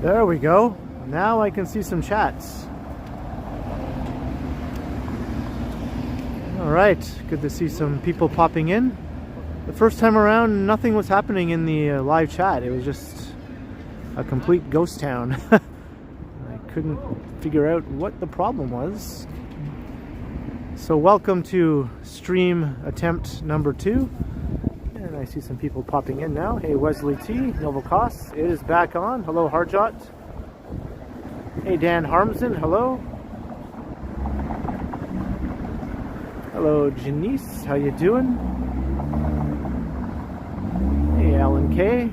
There we go. Now I can see some chats. All right, good to see some people popping in. The first time around, nothing was happening in the live chat. It was just a complete ghost town. I couldn't figure out what the problem was. So welcome to stream attempt number 2. And I see some people popping in now. Hey, Wesley T, Noble Costs, it is back on. Hello, Harjot. Hey, Dan Harmson, hello. Hello, Janice, how you doing? Hey, Alan K,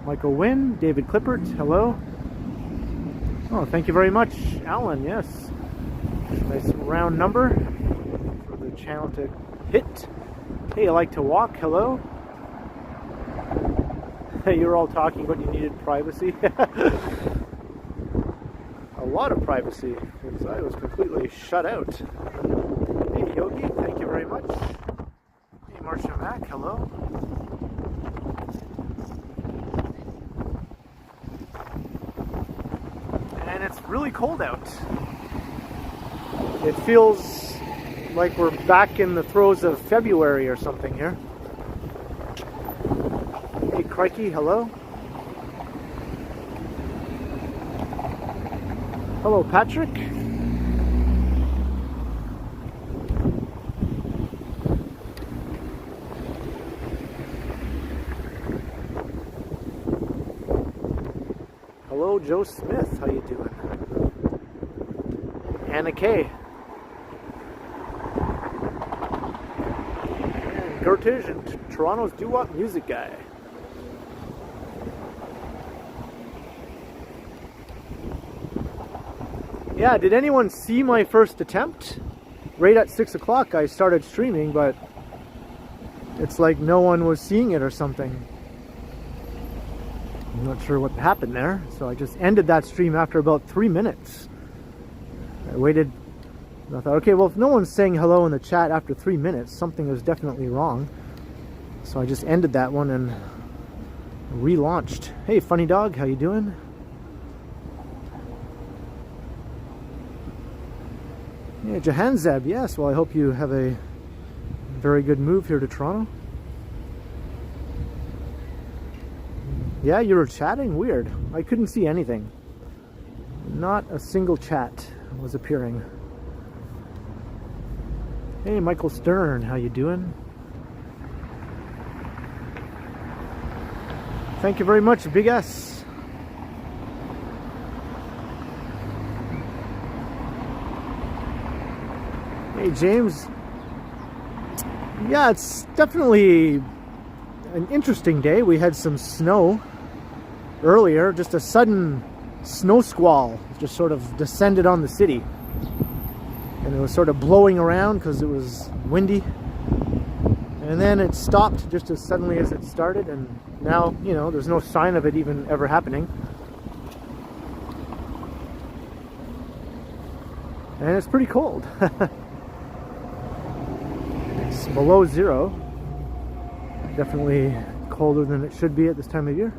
Michael Wynn, David Clippert, hello. Oh, thank you very much, Alan, yes. Nice round number for the channel to hit. Hey, I like to walk, hello. Hey, you're all talking about you needed privacy. A lot of privacy, because I was completely shut out. Hey, Yogi, thank you very much. Hey, Marcia Mack, hello. And it's really cold out. It feels like we're back in the throes of February or something here. Hey, Crikey, hello. Hello, Patrick. Hello, Joe Smith. How you doing? Anna K. And Gertage and Toronto's doo-wop music guy. Yeah, did anyone see my first attempt? Right at 6 o'clock I started streaming, but it's like no one was seeing it or something. I'm not sure what happened there, so I just ended that stream after about 3 minutes. I waited, and I thought, okay, well, if no one's saying hello in the chat after 3 minutes, something is definitely wrong. So I just ended that one and relaunched. Hey, Funny Dog, how you doing? Yeah, Jahanzeb, yes. Well, I hope you have a very good move here to Toronto. Yeah, you were chatting? Weird. I couldn't see anything. Not a single chat was appearing. Hey, Michael Stern, how you doing? Thank you very much, Big S. Hey, James. Yeah, it's definitely an interesting day. We had some snow earlier, just a sudden snow squall just sort of descended on the city. And it was sort of blowing around because it was windy. And then it stopped just as suddenly as it started, and now, you know, there's no sign of it even ever happening. And it's pretty cold. It's below 0. Definitely colder than it should be at this time of year.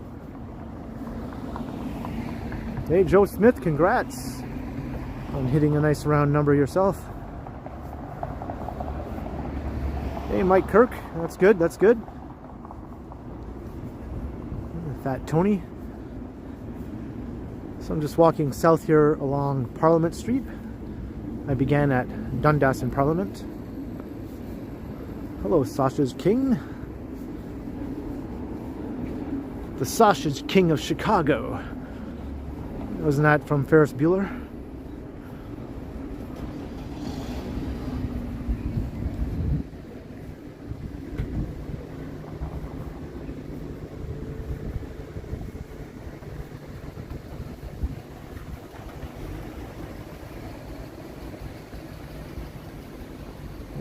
Hey, Joe Smith, congrats on hitting a nice round number yourself. Hey, Mike Kirk, that's good, that's good. Fat Tony. So I'm just walking south here along Parliament Street. I began at Dundas and Parliament. Hello, Sausage King. The Sausage King of Chicago. Wasn't that from Ferris Bueller?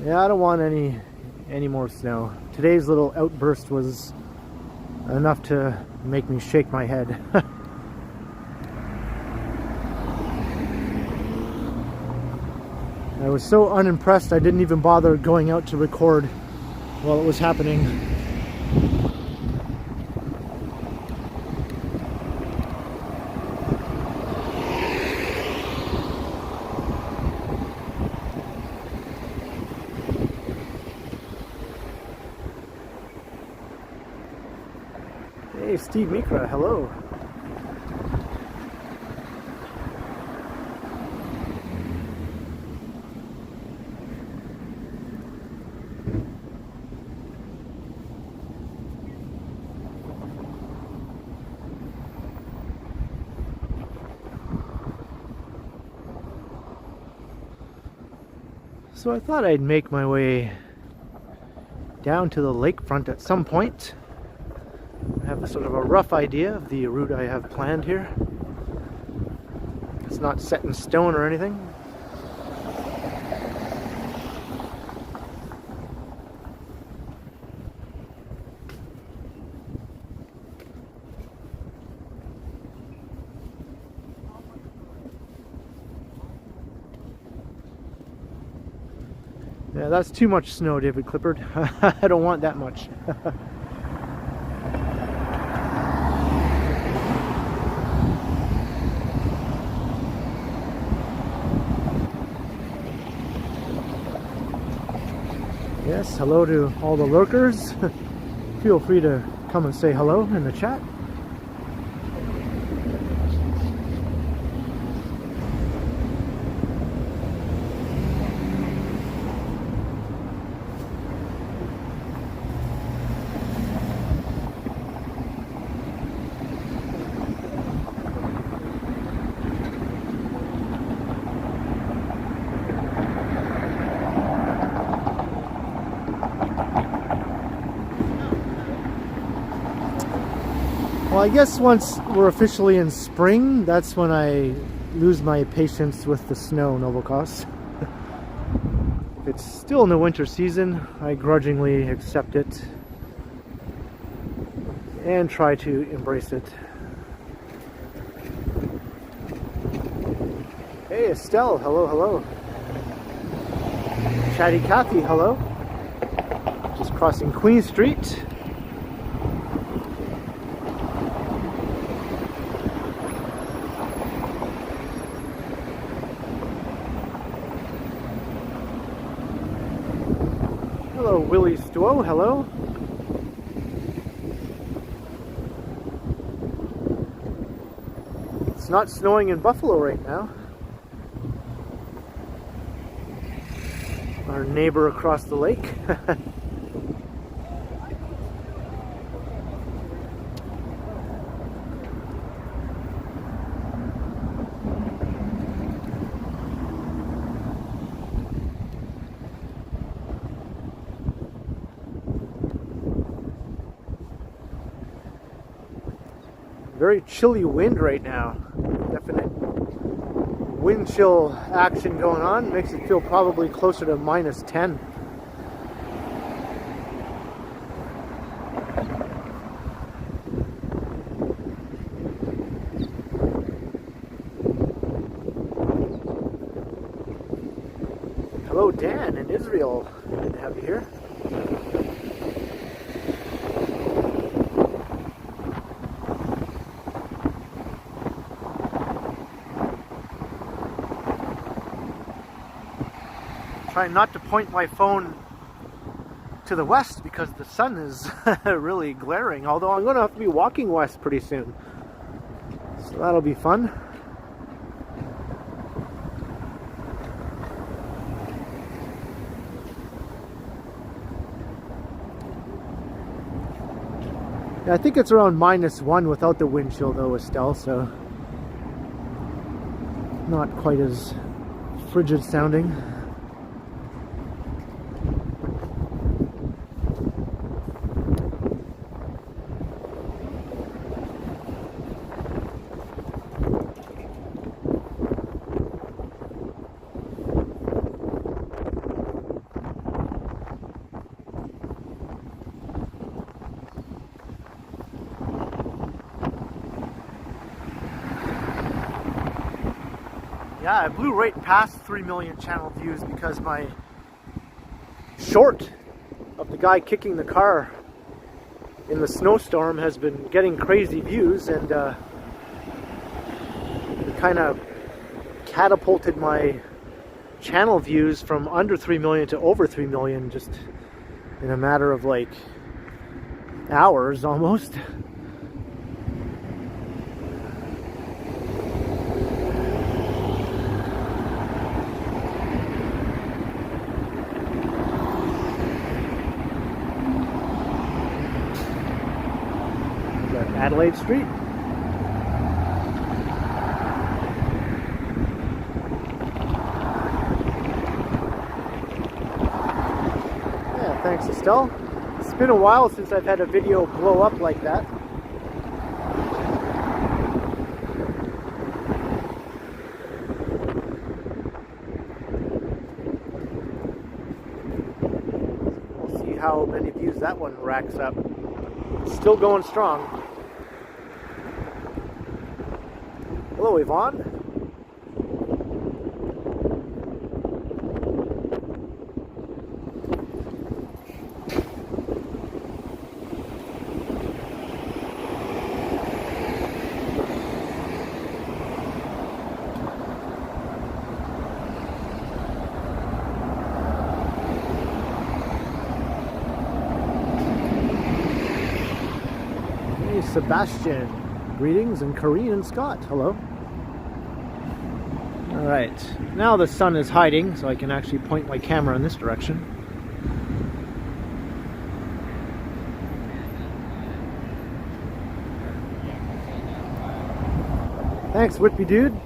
Yeah, I don't want any more snow. Today's little outburst was enough to make me shake my head. I was so unimpressed I didn't even bother going out to record while it was happening. Hey, Steve Mikra, hello. So I thought I'd make my way down to the lakefront at some point. I have a sort of a rough idea of the route I have planned here. It's not set in stone or anything. Yeah, that's too much snow, David Clippard. I don't want that much. Yes, hello to all the lurkers. Feel free to come and say hello in the chat. Well, I guess once we're officially in spring, that's when I lose my patience with the snow, Novokos. If it's still in the winter season, I grudgingly accept it and try to embrace it. Hey, Estelle, hello, hello. Chatty Cathy, hello. Just crossing Queen Street. Hello, Willie Stowe, hello. It's not snowing in Buffalo right now. Our neighbor across the lake. Very chilly wind right now. Definite wind chill action going on. Makes it feel probably closer to -10. Hello, Dan in Israel. Good to have you here. Trying not to point my phone to the west because the sun is really glaring, although I'm going to have to be walking west pretty soon, so that'll be fun. Yeah, I think it's around -1 without the wind chill though, Estelle, so not quite as frigid sounding. Yeah, I blew right past 3 million channel views because my short of the guy kicking the car in the snowstorm has been getting crazy views, and it kind of catapulted my channel views from under 3 million to over 3 million just in a matter of like hours almost. Adelaide Street. Yeah, thanks Estelle. It's been a while since I've had a video blow up like that. We'll see how many views that one racks up. Still going strong. Hello, Yvonne. Sebastian, greetings, and Corrine and Scott, hello. Alright, now the sun is hiding, so I can actually point my camera in this direction. Thanks, Whitby dude.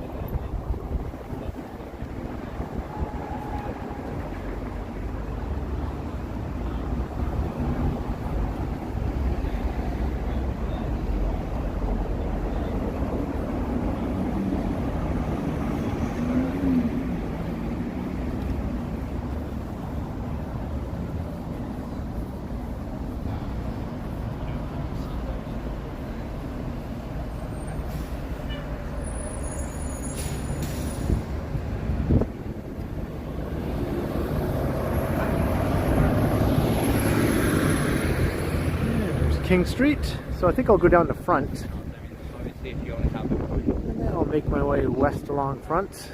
King Street, so I think I'll go down the front and then I'll make my way west along front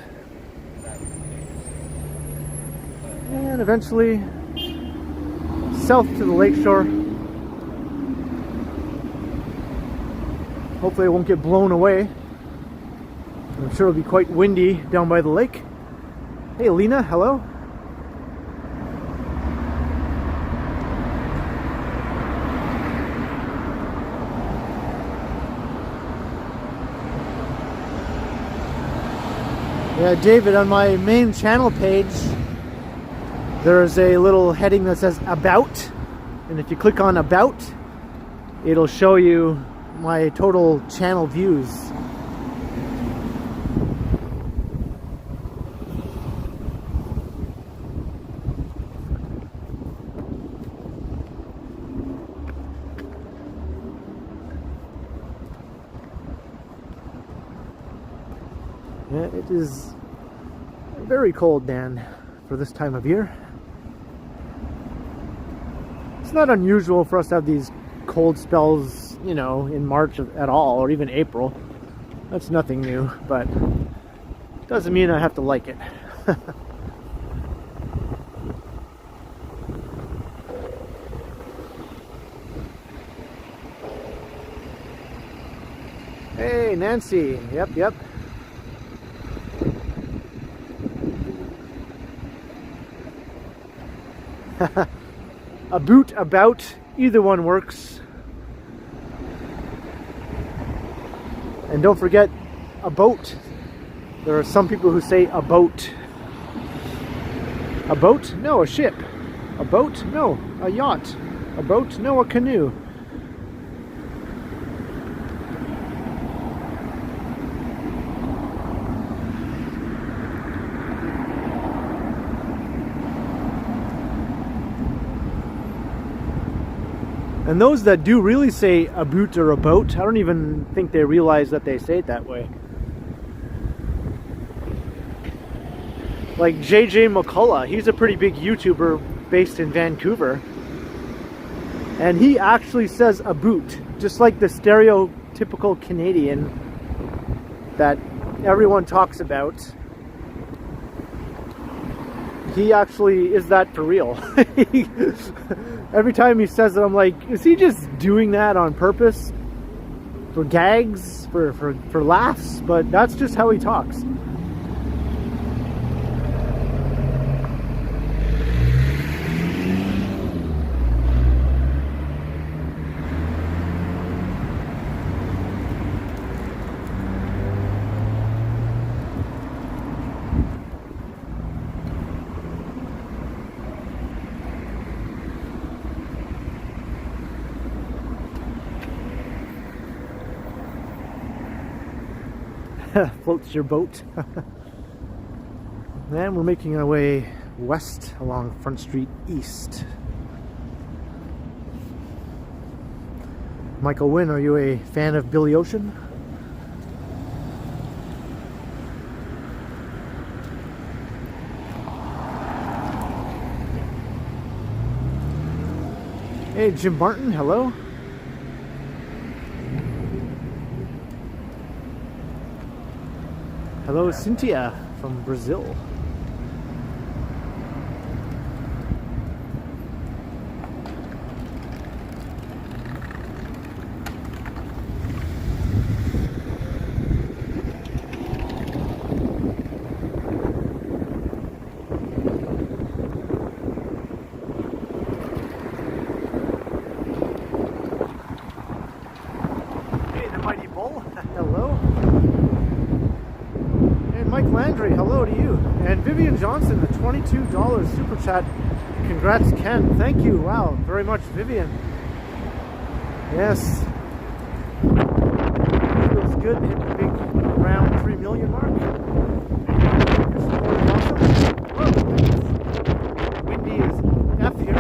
and eventually south to the lakeshore. Hopefully I won't get blown away. I'm sure it'll be quite windy down by the lake. Hey Lena, hello. Yeah, David, on my main channel page, there is a little heading that says About, and if you click on About, it'll show you my total channel views. Yeah, it is very cold, Dan, for this time of year. It's not unusual for us to have these cold spells, you know, in March at all, or even April. That's nothing new, but doesn't mean I have to like it. Hey, Nancy. Yep. A boot, about, either one works. And don't forget, a boat. There are some people who say a boat. A boat? No, a ship. A boat? No, a yacht. A boat? No, a canoe. And those that do really say a boot or a boat, I don't even think they realize that they say it that way. Like JJ McCullough, he's a pretty big YouTuber based in Vancouver. And he actually says a boot, just like the stereotypical Canadian that everyone talks about. He actually is that for real. Every time he says it, I'm like, is he just doing that on purpose? For gags? For laughs? But that's just how he talks. floats your boat. And we're making our way west along Front Street East. Michael Wynn, are you a fan of Billy Ocean? Hey, Jim Martin, hello. Hello, Cynthia from Brazil. Hello to you. And Vivian Johnson, a $22 super chat. Congrats, Ken. Thank you. Wow, very much, Vivian. Yes. Feels good to hit the big round 3 million mark. Awesome. Windy as F here.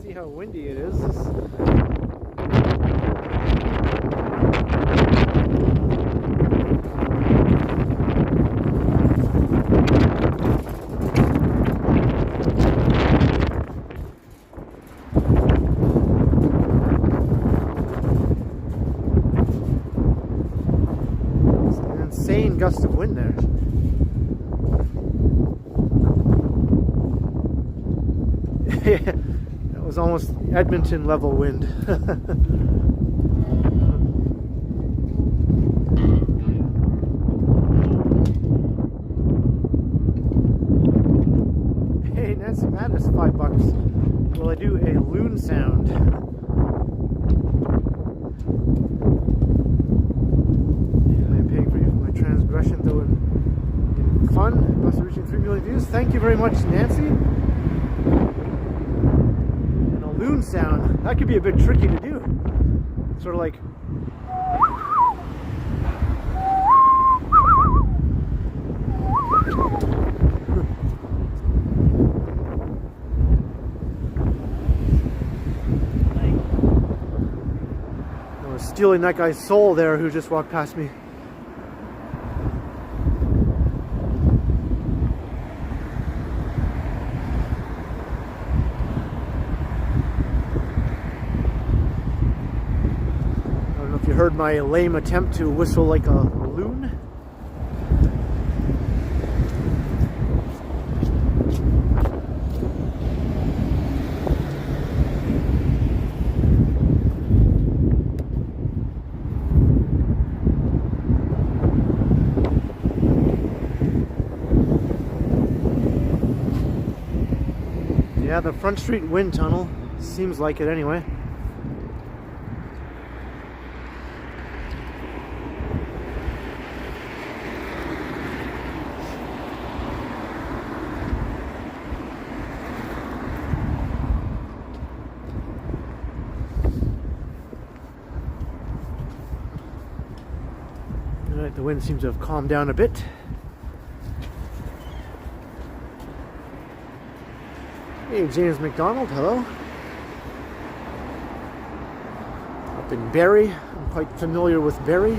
See how windy it is. Gust of wind there. Yeah, that was almost Edmonton level wind. Hey, Nancy Mattis, $5. Will I do a loon sound? Transgression, though, in fun. Must have reaching 3 million views. Thank you very much, Nancy. And a loon sound. That could be a bit tricky to do. Sort of like. I was stealing that guy's soul there who just walked past me. Heard my lame attempt to whistle like a loon. Yeah, the Front Street wind tunnel seems like it anyway. The wind seems to have calmed down a bit. Hey, James McDonald, hello. Up in Barrie, I'm quite familiar with Barrie.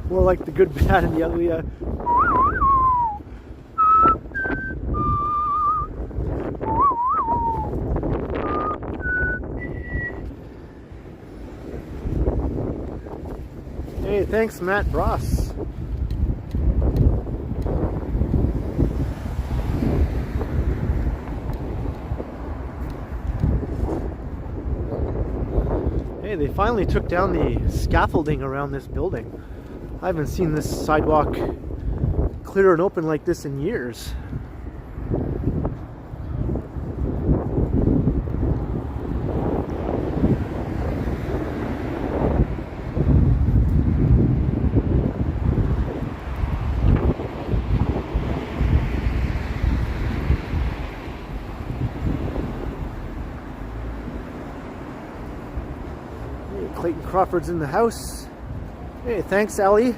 More like the good, bad, and the ugly. Hey, thanks, Matt Bross. Hey, they finally took down the scaffolding around this building. I haven't seen this sidewalk clear and open like this in years. Clayton Crawford's in the house. Hey, thanks, Ellie.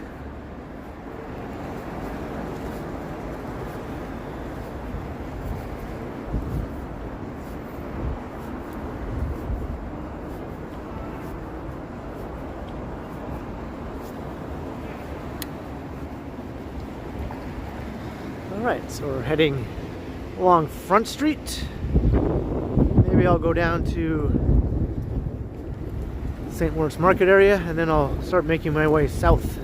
Alright, so we're heading along Front Street. Maybe I'll go down to St. Lawrence Market area, and then I'll start making my way south.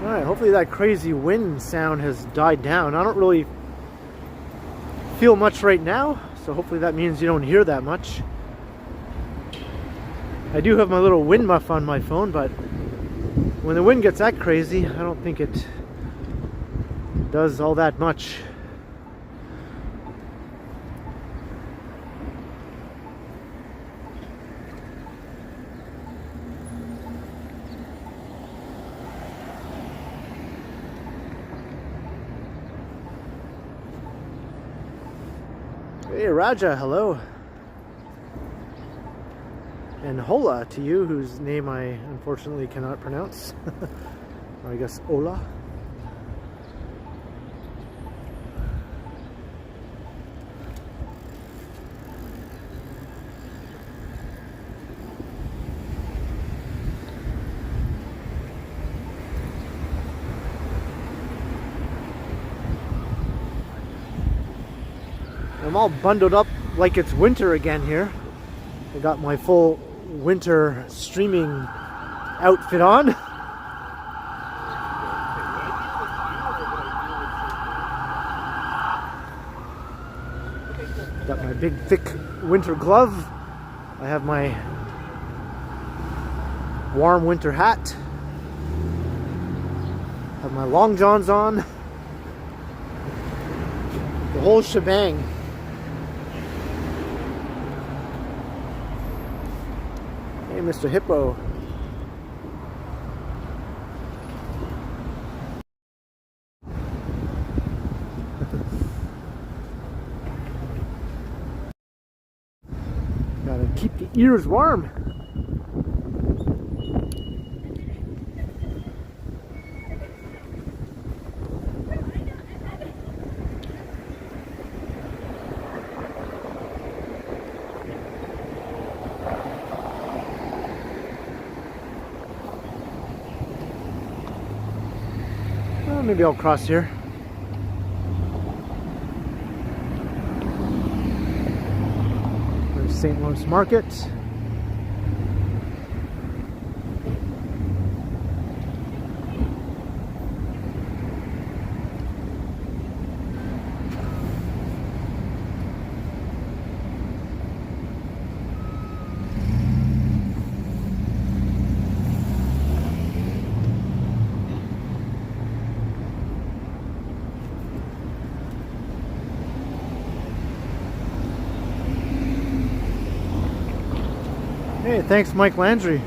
Alright, hopefully that crazy wind sound has died down. I don't really feel much right now, so hopefully that means you don't hear that much. I do have my little wind muff on my phone, but when the wind gets that crazy, I don't think it does all that much. Hey Raja, hello. And hola to you, whose name I unfortunately cannot pronounce. Or I guess hola. I'm all bundled up like it's winter again here. I got my full winter streaming outfit on. Got my big thick winter glove. I have my warm winter hat. Have my long johns on. The whole shebang. Hey, Mr. Hippo. Gotta keep the ears warm. Maybe I'll cross here. There's St. Lawrence Market. Hey, thanks Mike Landry.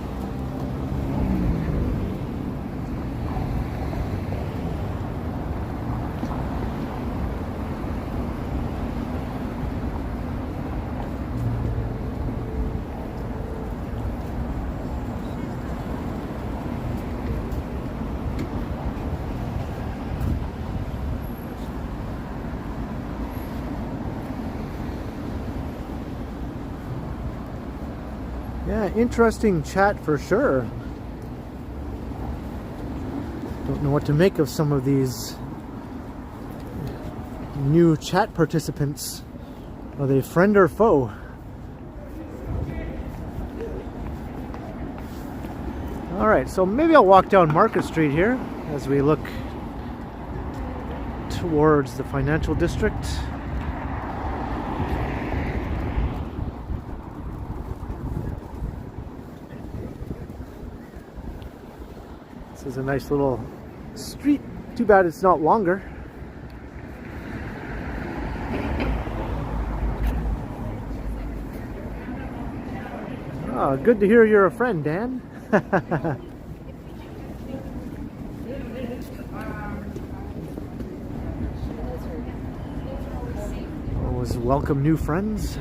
Yeah, interesting chat for sure. Don't know what to make of some of these new chat participants. Are they friend or foe? Alright, so maybe I'll walk down Market Street here as we look towards the financial district. This is a nice little street. Too bad it's not longer. Oh, good to hear you're a friend, Dan. Always welcome new friends.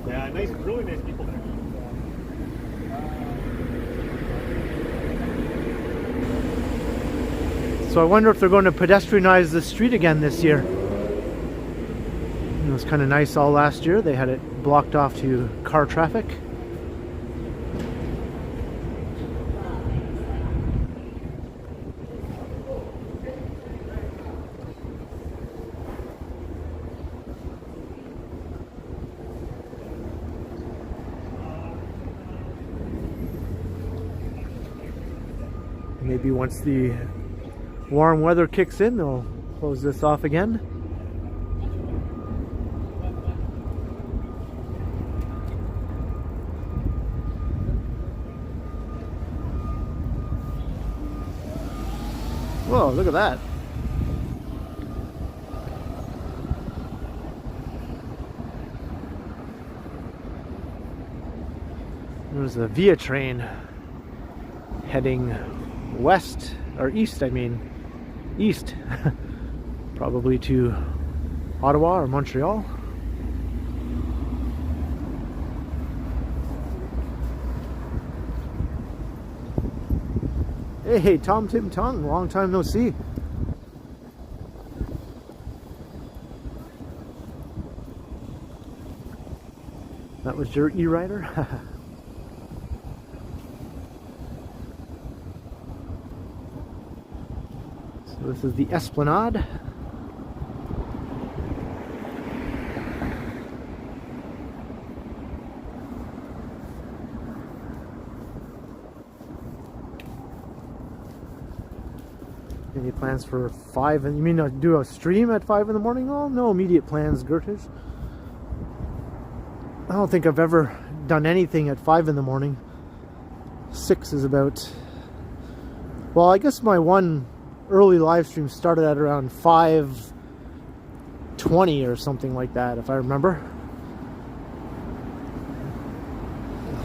Yeah, nice, really nice people there. So I wonder if they're going to pedestrianize the street again this year. It was kind of nice all last year. They had it blocked off to car traffic. Maybe once the warm weather kicks in, they'll close this off again. Whoa, look at that. There's a Via train heading west, or east, I mean. East. Probably to Ottawa or Montreal. Hey, Tom Tim Tung, long time no see. That was your e-rider? So this is the Esplanade. Any plans for 5? And you mean do a stream at 5 in the morning? Oh, no immediate plans, Gertish. I don't think I've ever done anything at 5 in the morning. 6 is about... Well, I guess my one early live stream started at around 5:20 or something like that, if I remember.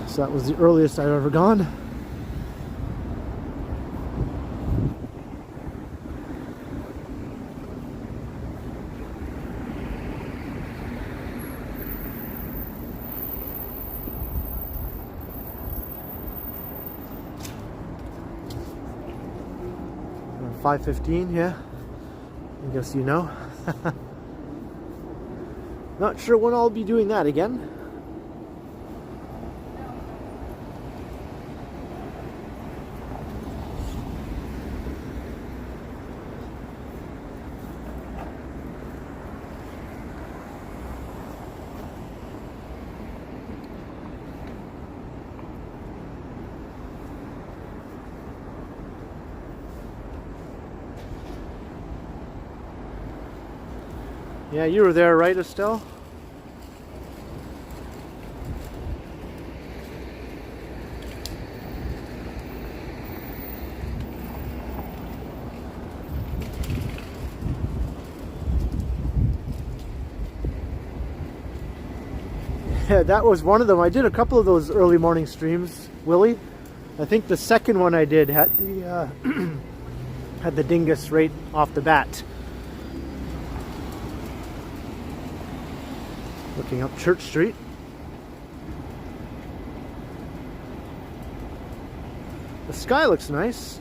So that was the earliest I've ever gone. Around 5:15, yeah. I guess you know. Not sure when I'll be doing that again. Yeah, you were there, right, Estelle? Yeah, that was one of them. I did a couple of those early morning streams, Willie. I think the second one I did had the had the dingus right off the bat. Looking up Church Street. The sky looks nice.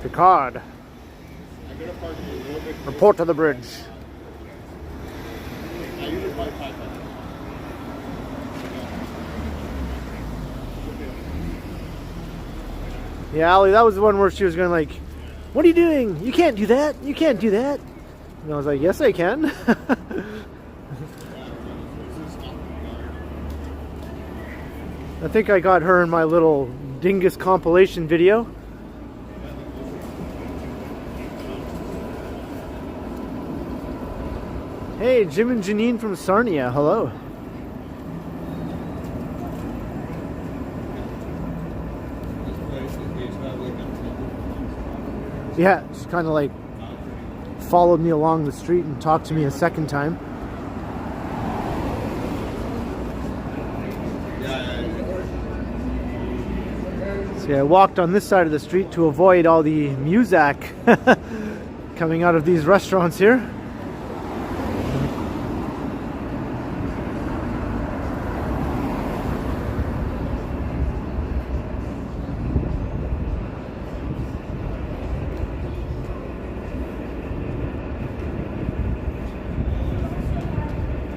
Picard. Report to the bridge. Yeah, Ali, that was the one where she was going like, what are you doing? You can't do that. You can't do that. And I was like, yes, I can. I think I got her in my little dingus compilation video. Hey, Jim and Janine from Sarnia, hello. Yeah, she kind of like followed me along the street and talked to me a second time. So yeah, I walked on this side of the street to avoid all the muzak coming out of these restaurants here.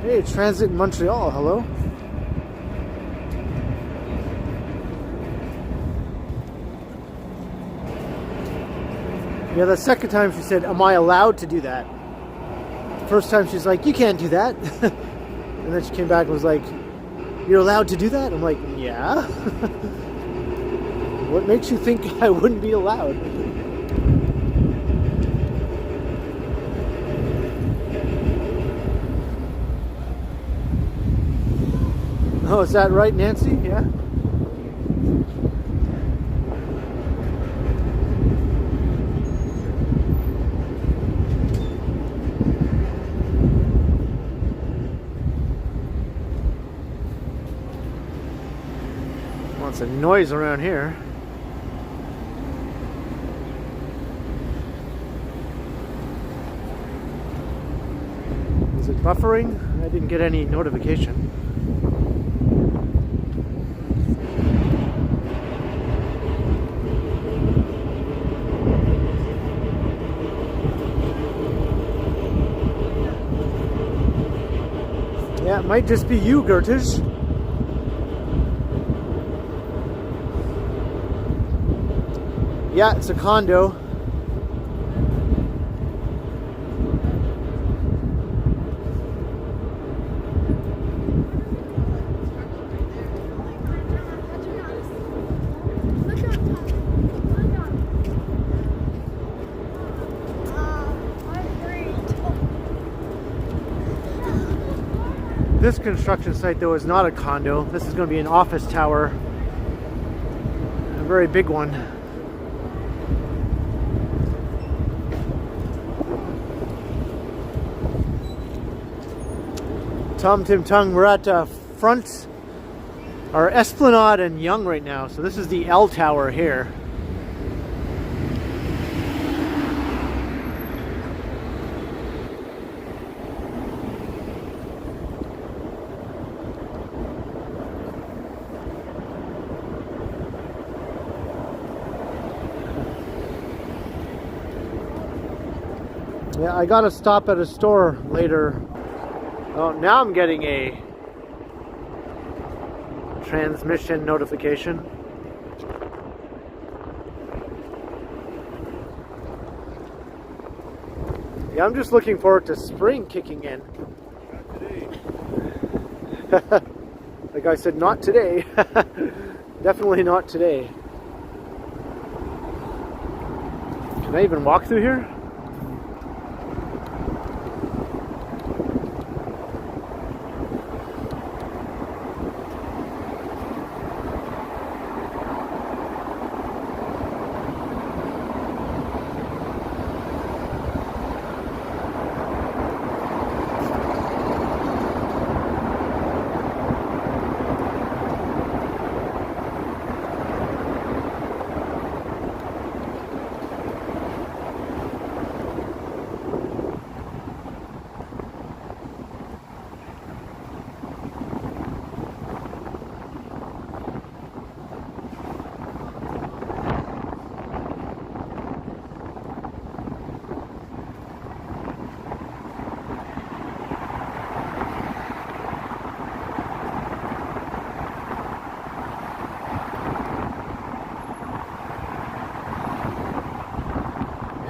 Hey, Transit in Montreal, hello. Yeah, the second time she said, am I allowed to do that? The first time she's like, you can't do that. And then she came back and was like, you're allowed to do that? I'm like, yeah. What makes you think I wouldn't be allowed? Oh, is that right, Nancy? Yeah. Lots of noise around here. Is it buffering? I didn't get any notification. Yeah, it might just be you, Gertish. Yeah, it's a condo. This construction site, though, is not a condo. This is going to be an office tower. A very big one. Tom Tim Tung, we're at front, our Esplanade and Yonge right now. So this is the L Tower here. Yeah, I gotta stop at a store later. Oh, now I'm getting a transmission notification. Yeah, I'm just looking forward to spring kicking in. Not today. Like I said, not today. Definitely not today. Can I even walk through here?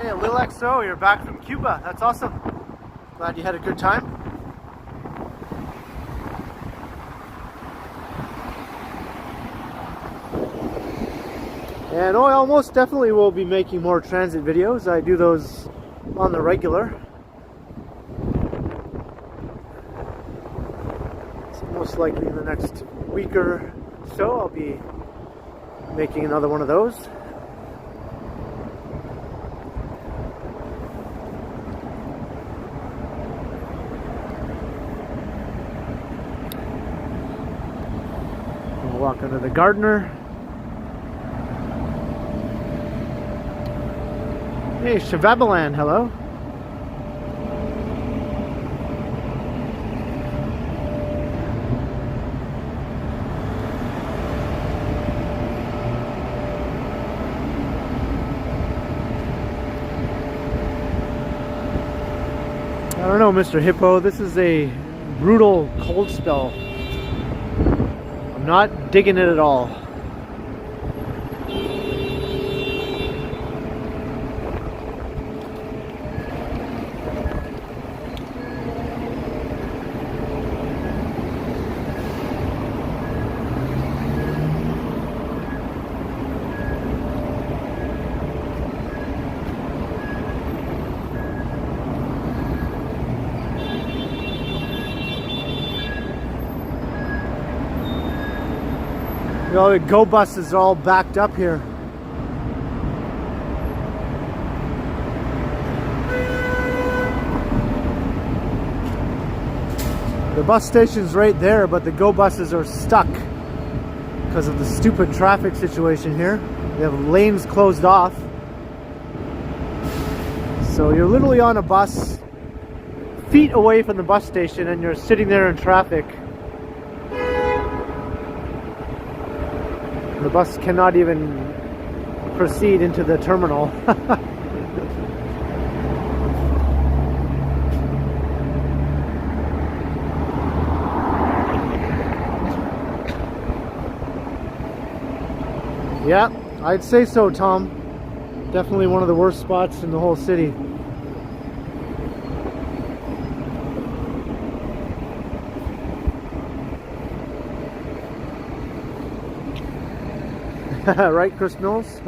Hey, Lil XO, you're back from Cuba. That's awesome. Glad you had a good time. And I almost definitely will be making more transit videos. I do those on the regular. So most likely in the next week or so I'll be making another one of those. We'll walk under the gardener. Hey, Shavabalan, hello. I don't know, Mr. Hippo, this is a brutal cold spell. I'm not digging it at all. You know, the go buses are all backed up here. The bus station's right there, but the go buses are stuck because of the stupid traffic situation here. They have lanes closed off. So you're literally on a bus, feet away from the bus station, and you're sitting there in traffic. The bus cannot even proceed into the terminal. Yeah, I'd say so, Tom. Definitely one of the worst spots in the whole city. Right, Chris Mills?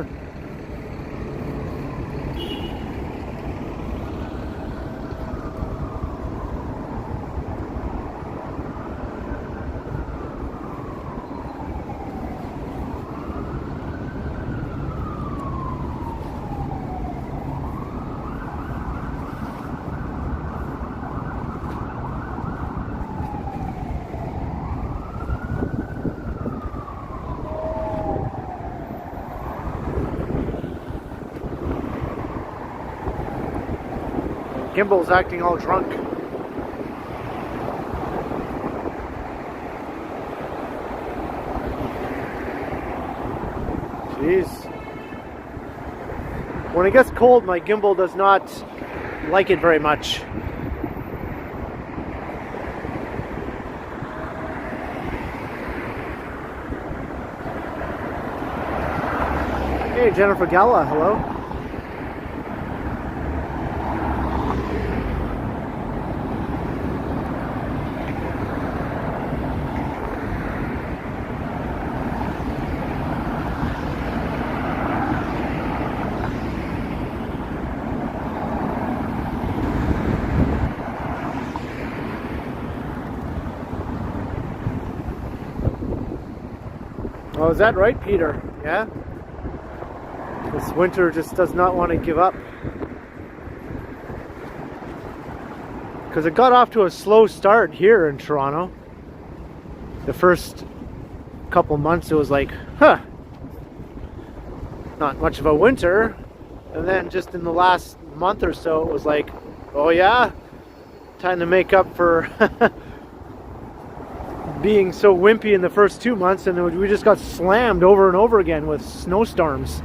Gimbal's acting all drunk. Jeez. When it gets cold, my gimbal does not like it very much. Hey, Jennifer Gala, hello. Oh, is that right, Peter? Yeah? This winter just does not want to give up. Because it got off to a slow start here in Toronto. The first couple months it was like, huh, not much of a winter. And then just in the last month or so it was like, oh yeah, time to make up for being so wimpy in the first 2 months, and we just got slammed over and over again with snowstorms.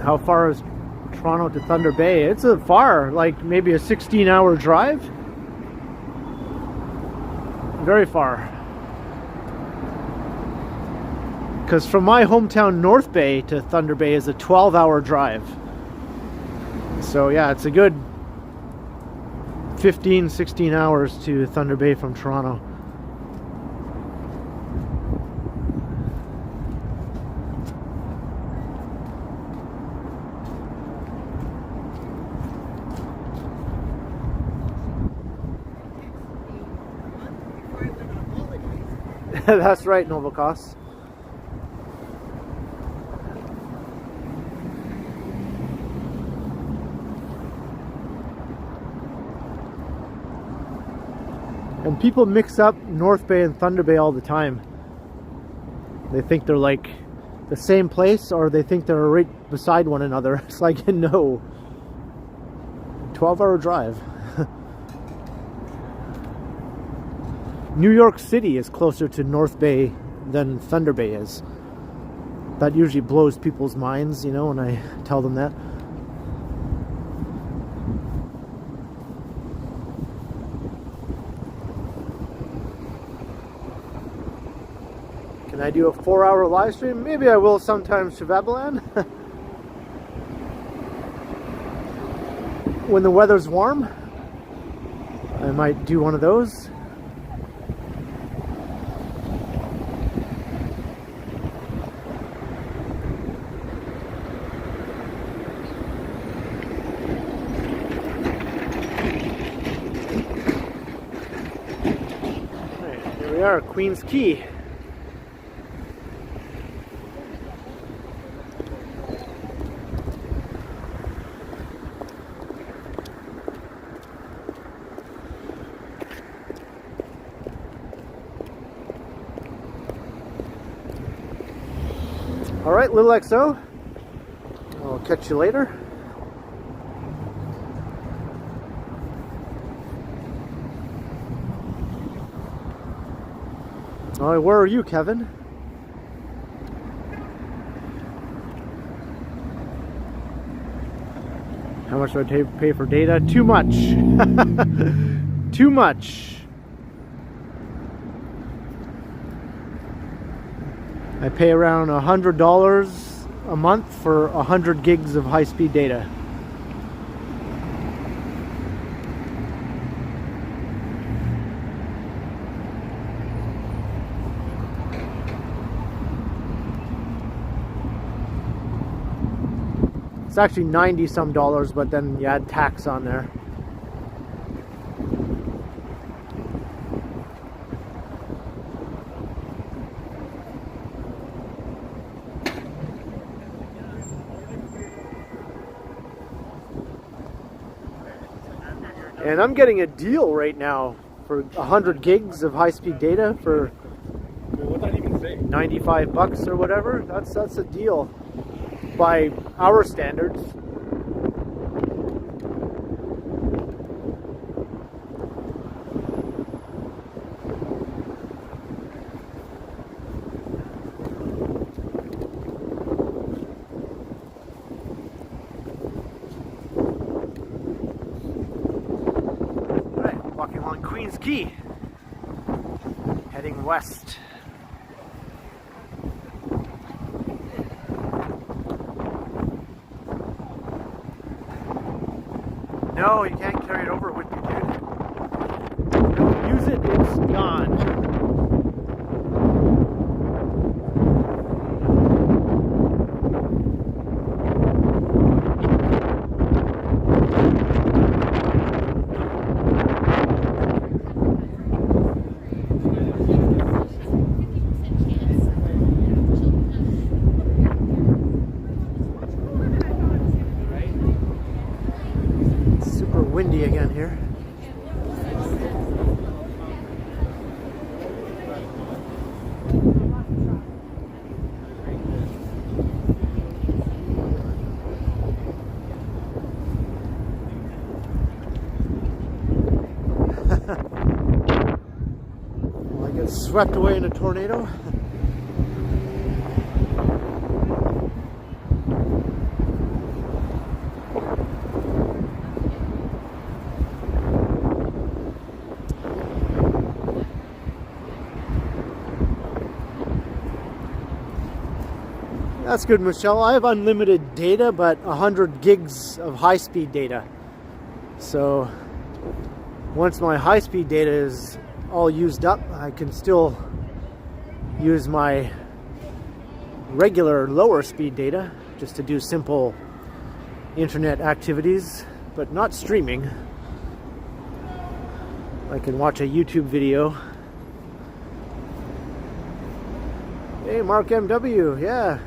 How far is Toronto to Thunder Bay? It's a far, like maybe a 16-hour drive. Very far. Because from my hometown North Bay to Thunder Bay is a 12-hour drive. So yeah, it's a good 15, 16 hours to Thunder Bay from Toronto. That's right, Novakos. And people mix up North Bay and Thunder Bay all the time. They think they're like the same place, or they think they're right beside one another. It's like, no. 12-hour drive. New York City is closer to North Bay than Thunder Bay is. That usually blows people's minds, you know, when I tell them that. Can I do a 4-hour live stream? Maybe I will sometimes to Babylon. When the weather's warm, I might do one of those. We are Queens Quay. All right, little XO. I'll catch you later. All right, where are you, Kevin? How much do I pay for data? Too much. Too much. I pay around $100 a month for 100 gigs of high-speed data. It's actually 90 some dollars, but then you add tax on there. And I'm getting a deal right now for 100 gigs of high-speed data for What's that even say? 95 bucks or whatever. That's a deal by our standards. Walking along Queens Quay, heading west. No, you can't carry it over with you, dude. Don't use it, it's gone. Windy again here. Will I get swept away in a tornado? That's good, Michelle. I have unlimited data, but 100 gigs of high-speed data. So once my high-speed data is all used up, I can still use my regular lower speed data just to do simple internet activities, but not streaming. I can watch a YouTube video. Hey, Mark MW, yeah.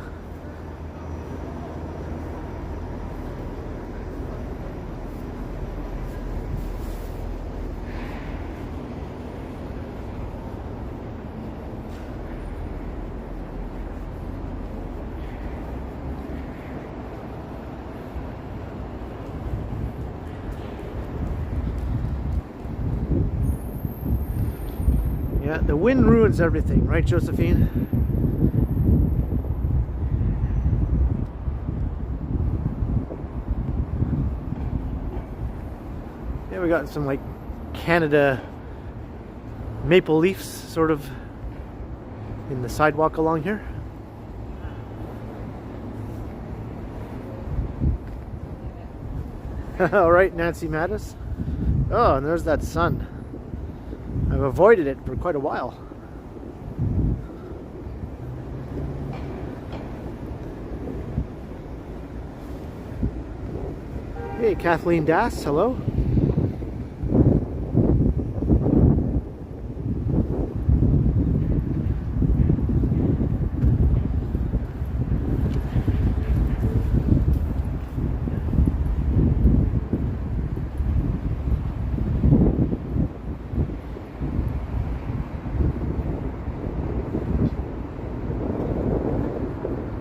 Yeah, the wind ruins everything, right, Josephine? Yeah, we got some like Canada maple leaves sort of in the sidewalk along here. All right, Nancy Mattis. Oh, and there's that sun. I've avoided it for quite a while. Hey, Kathleen Dass, hello.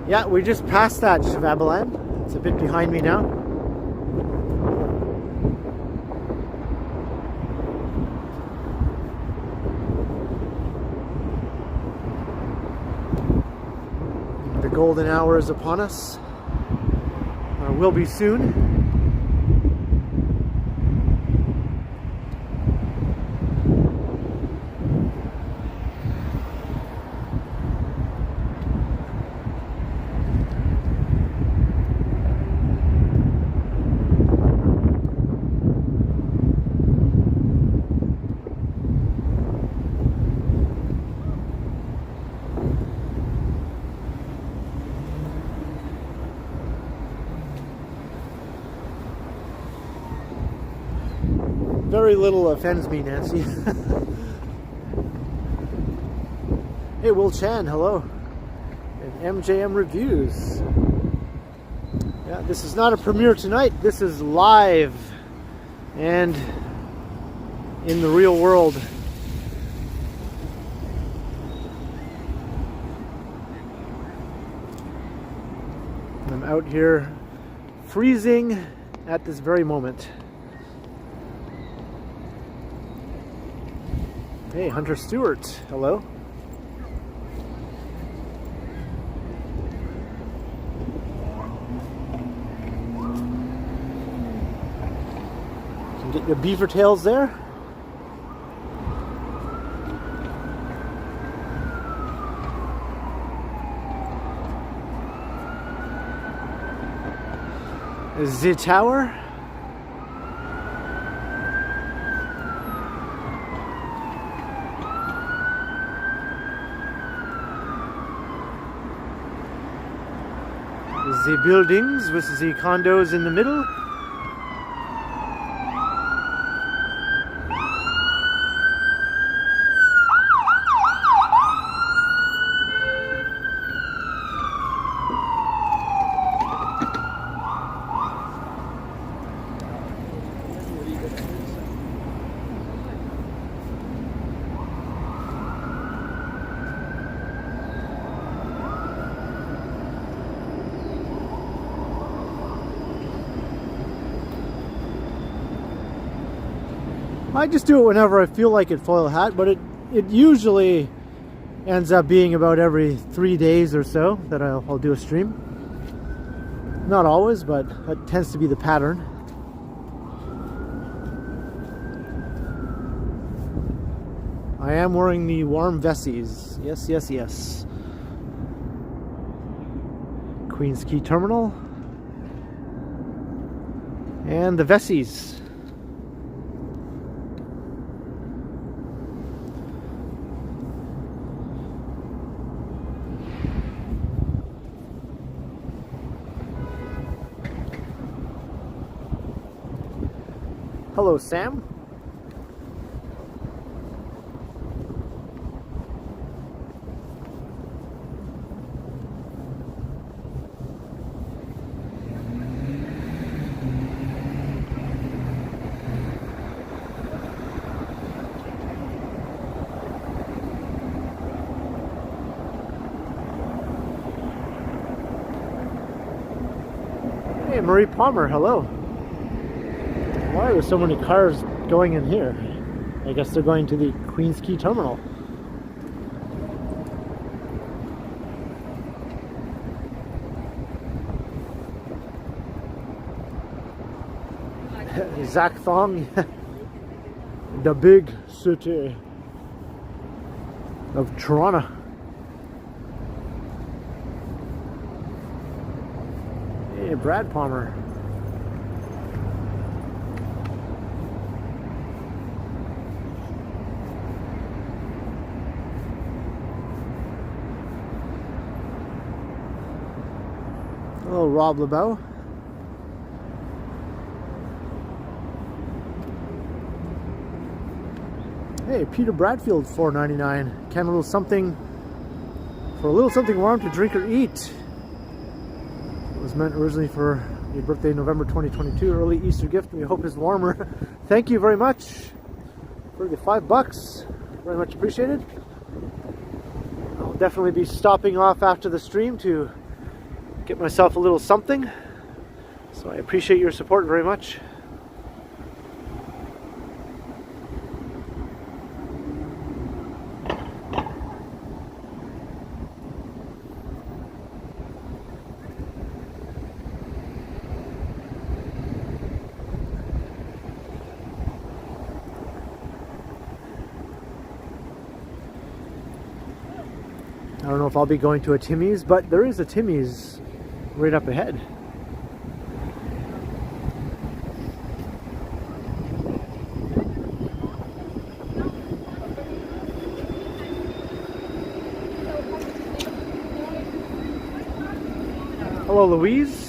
Yeah, we just passed that Chevabalan. It's a bit behind me now. The golden hour is upon us. Or will be soon. Very little offends me, Nancy. Hey, Will Chan, hello. And MJM Reviews. Yeah, this is not a premiere tonight. This is live and in the real world. I'm out here freezing at this very moment. Hey, Hunter Stewart, hello. You can get your beaver tails there. The tower. The buildings with the condos in the middle. I just do it whenever I feel like it, foil hat, but it usually ends up being about every 3 days or so that I'll do a stream. Not always, but that tends to be the pattern. I am wearing the warm vesties. Yes, yes, yes. Queens Quay Terminal. And the Vessies. Hello, Sam. Hey, Marie Palmer, hello. Why are there so many cars going in here? I guess they're going to the Queens Quay Terminal. Zach Thong, the big city of Toronto. Hey, Brad Palmer. Hello, Rob LeBeau. Hey, Peter Bradfield, $4.99. Can a little something for a little something warm to drink or eat. It was meant originally for your birthday, November 2022. Early Easter gift. We hope is warmer. Thank you very much for the $5. Very much appreciated. I'll definitely be stopping off after the stream to get myself a little something. So I appreciate your support very much. I don't know if I'll be going to a Timmy's, but there is a Timmy's right up ahead. Hello, Louise.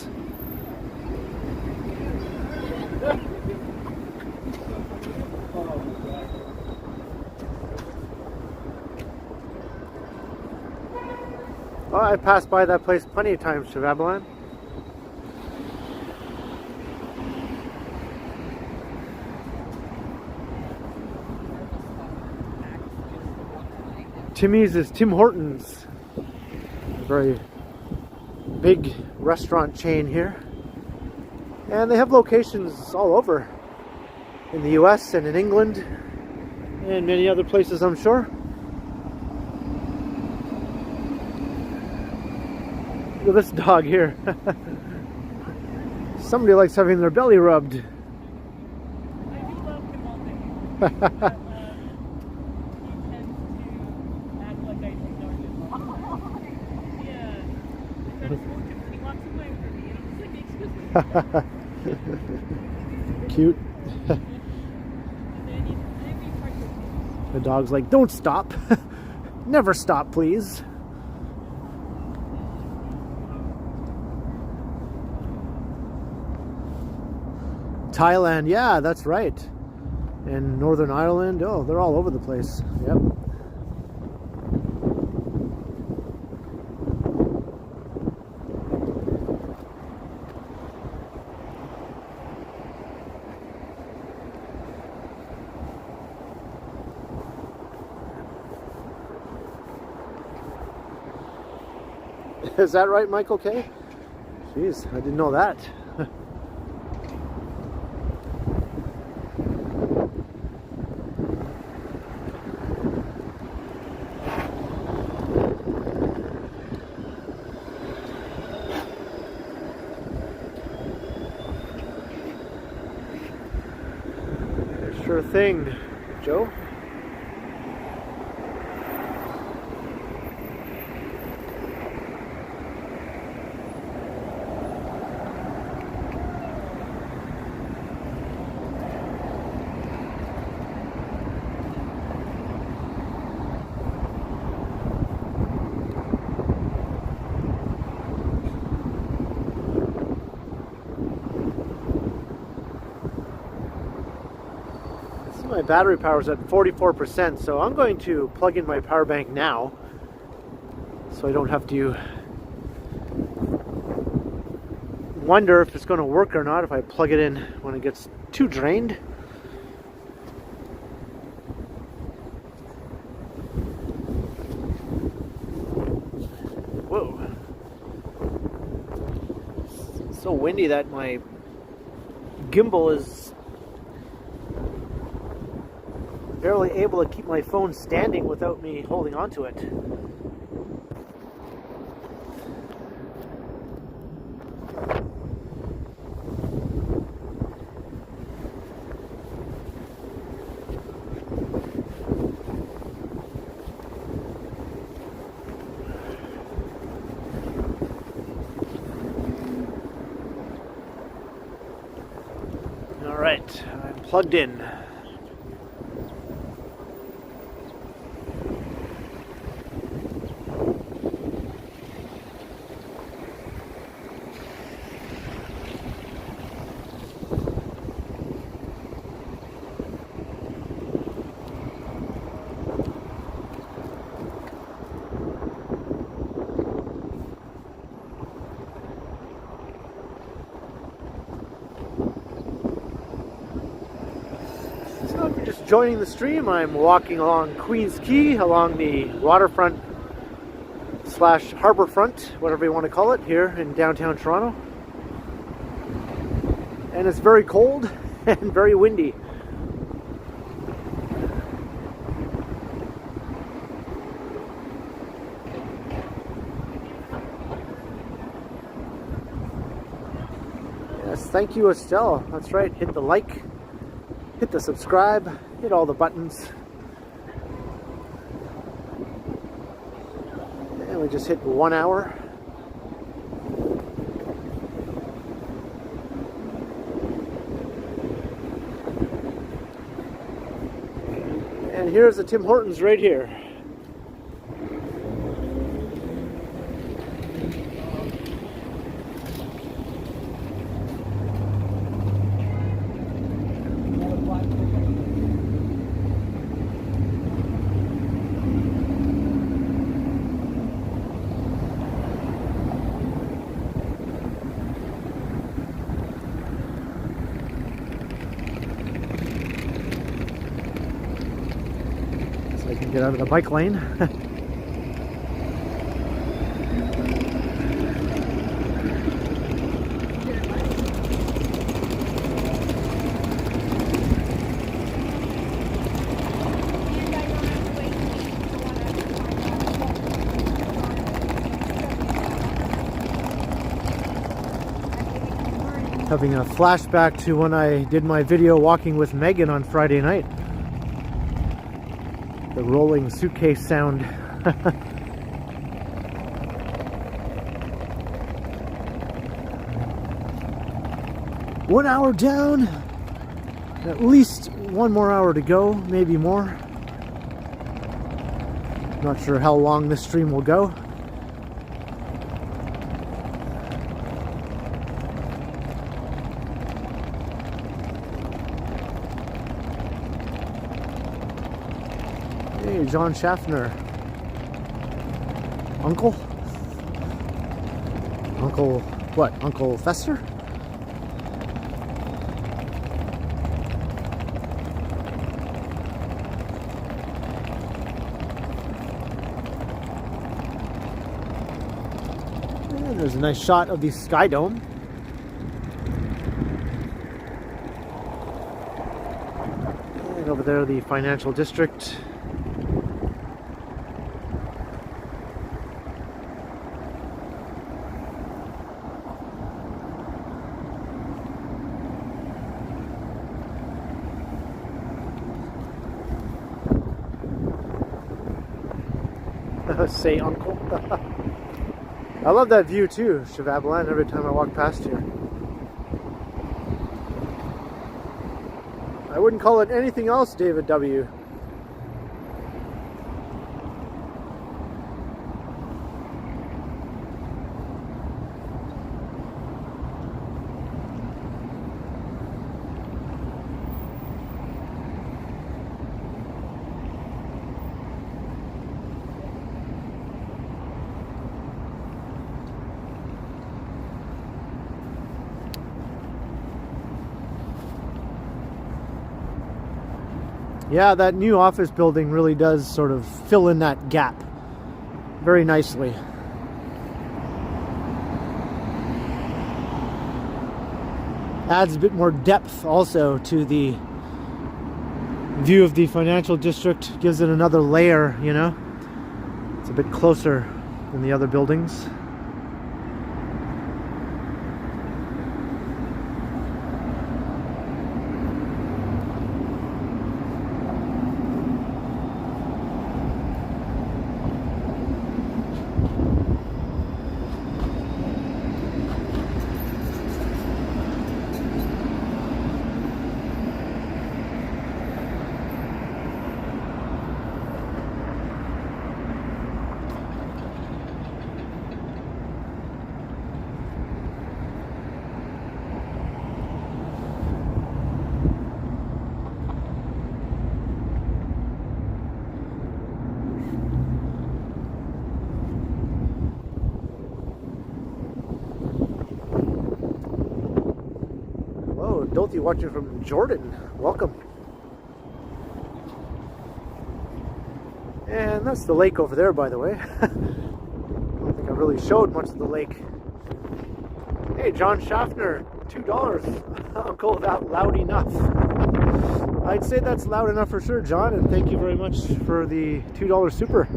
Oh, I passed by that place plenty of times, Chavabalan. Timmy's is Tim Hortons. A very big restaurant chain here. And they have locations all over. In the US and in England. And many other places, I'm sure. Look at this dog here. Somebody likes having their belly rubbed. I do love him all day. He tends to act like I ignore him. Yeah. I try to smoke him and he walks away from me. And I'm just like, excuse me. Cute. And then he parts with me. The dog's like, don't stop. Never stop, please. Thailand, yeah, that's right. And Northern Ireland, oh, they're all over the place. Yep. Is that right, Michael K? Jeez, I didn't know that. Sure thing, Joe. My battery power is at 44%, so I'm going to plug in my power bank now so I don't have to wonder if it's going to work or not if I plug it in when it gets too drained. Whoa. It's so windy that my gimbal is barely able to keep my phone standing without me holding onto it. All right, I'm plugged in. So if you're just joining the stream, I'm walking along Queens Quay, along the waterfront / harborfront, whatever you want to call it, here in downtown Toronto. And it's very cold and very windy. Yes, thank you, Estelle. That's right, hit the like. Hit the subscribe, hit all the buttons. And we just hit 1 hour. And here's the Tim Hortons right here. I can get out of the bike lane. Having a flashback to when I did my video walking with Megan on Friday night. The rolling suitcase sound. 1 hour down, at least 1 more hour to go, maybe more. Not sure how long this stream will go. Hey, John Schaffner. Uncle? Uncle, what? Uncle Fester? And there's a nice shot of the Sky Dome. And over there, the financial district. Say uncle. I love that view too, Chevabalan, every time I walk past here. I wouldn't call it anything else, David W. Yeah, that new office building really does sort of fill in that gap very nicely. Adds a bit more depth also to the view of the financial district, gives it another layer, you know. It's a bit closer than the other buildings. Dolty watching from Jordan. Welcome. And that's the lake over there, by the way. I don't think I really showed much of the lake. Hey, John Schaffner, $2. I'll call that loud enough. I'd say that's loud enough for sure, John, and thank you very much for the $2 super.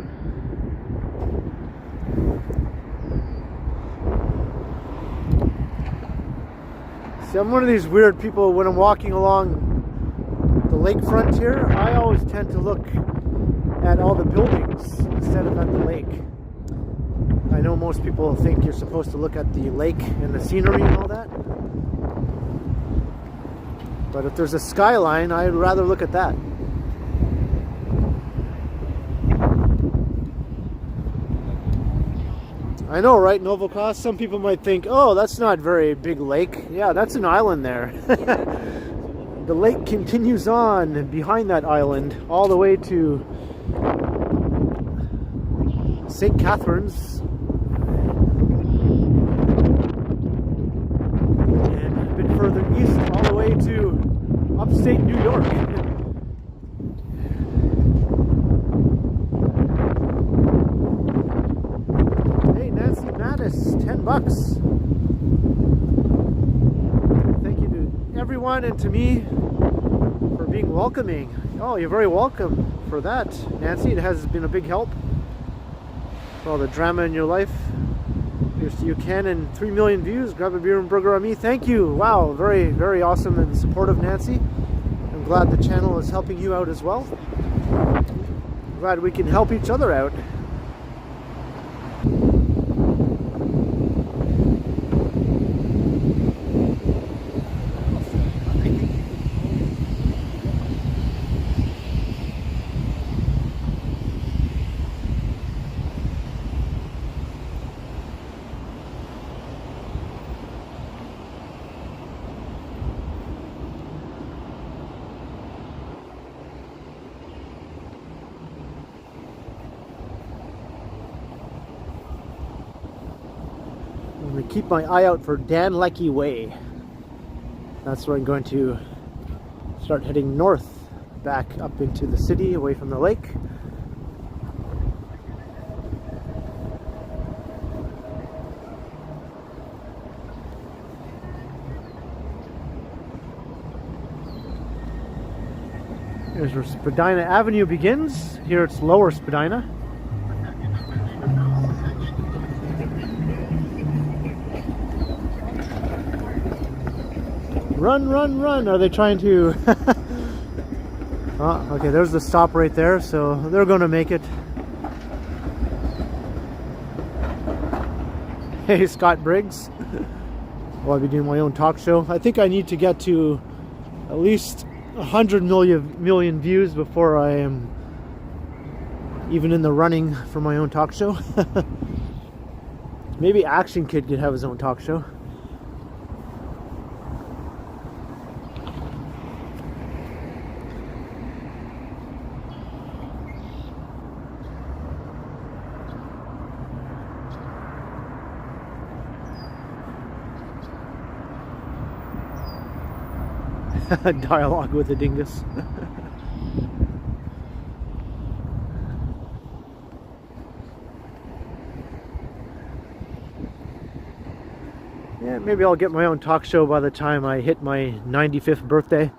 See, I'm one of these weird people when I'm walking along the lakefront here. I always tend to look at all the buildings instead of at the lake. I know most people think you're supposed to look at the lake and the scenery and all that. But if there's a skyline, I'd rather look at that. I know, right, Novocross? Some people might think, oh, that's not very big lake. Yeah, that's an island there. The lake continues on behind that island all the way to St. Catharines. And a bit further east all the way to upstate New York. $10. Thank you to everyone and to me for being welcoming. Oh, you're very welcome for that, Nancy. It has been a big help for all the drama in your life. Here's to you, Ken, and 3 million views. Grab a beer and burger on me. Thank you. Wow, very, very awesome and supportive, Nancy. I'm glad the channel is helping you out as well. I'm glad we can help each other out. I'm going to keep my eye out for Dan Leckie Way. That's where I'm going to start heading north, back up into the city, away from the lake. Here's where Spadina Avenue begins. Here it's Lower Spadina. Run, run, run! Are they trying to... Oh, okay, there's the stop right there, so they're going to make it. Hey, Scott Briggs. Well, I'll be doing my own talk show. I think I need to get to at least 100 million views before I am even in the running for my own talk show. Maybe Action Kid could have his own talk show. Dialogue with a dingus. Yeah, maybe I'll get my own talk show by the time I hit my 95th birthday.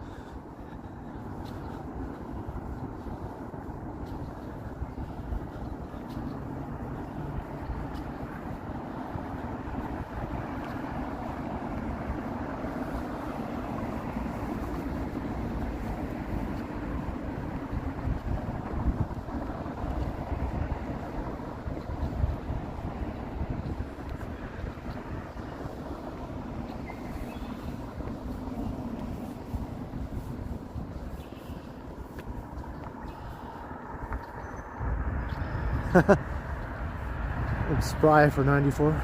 It's spry for 94.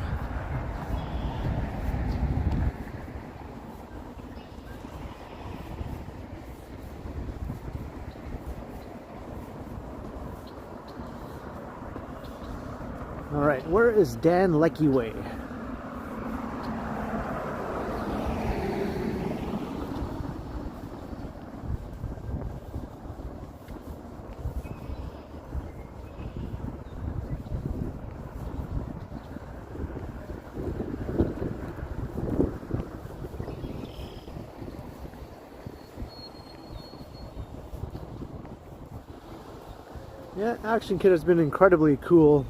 All right, where is Dan Leckie Way? Yeah, Action Kid has been incredibly cool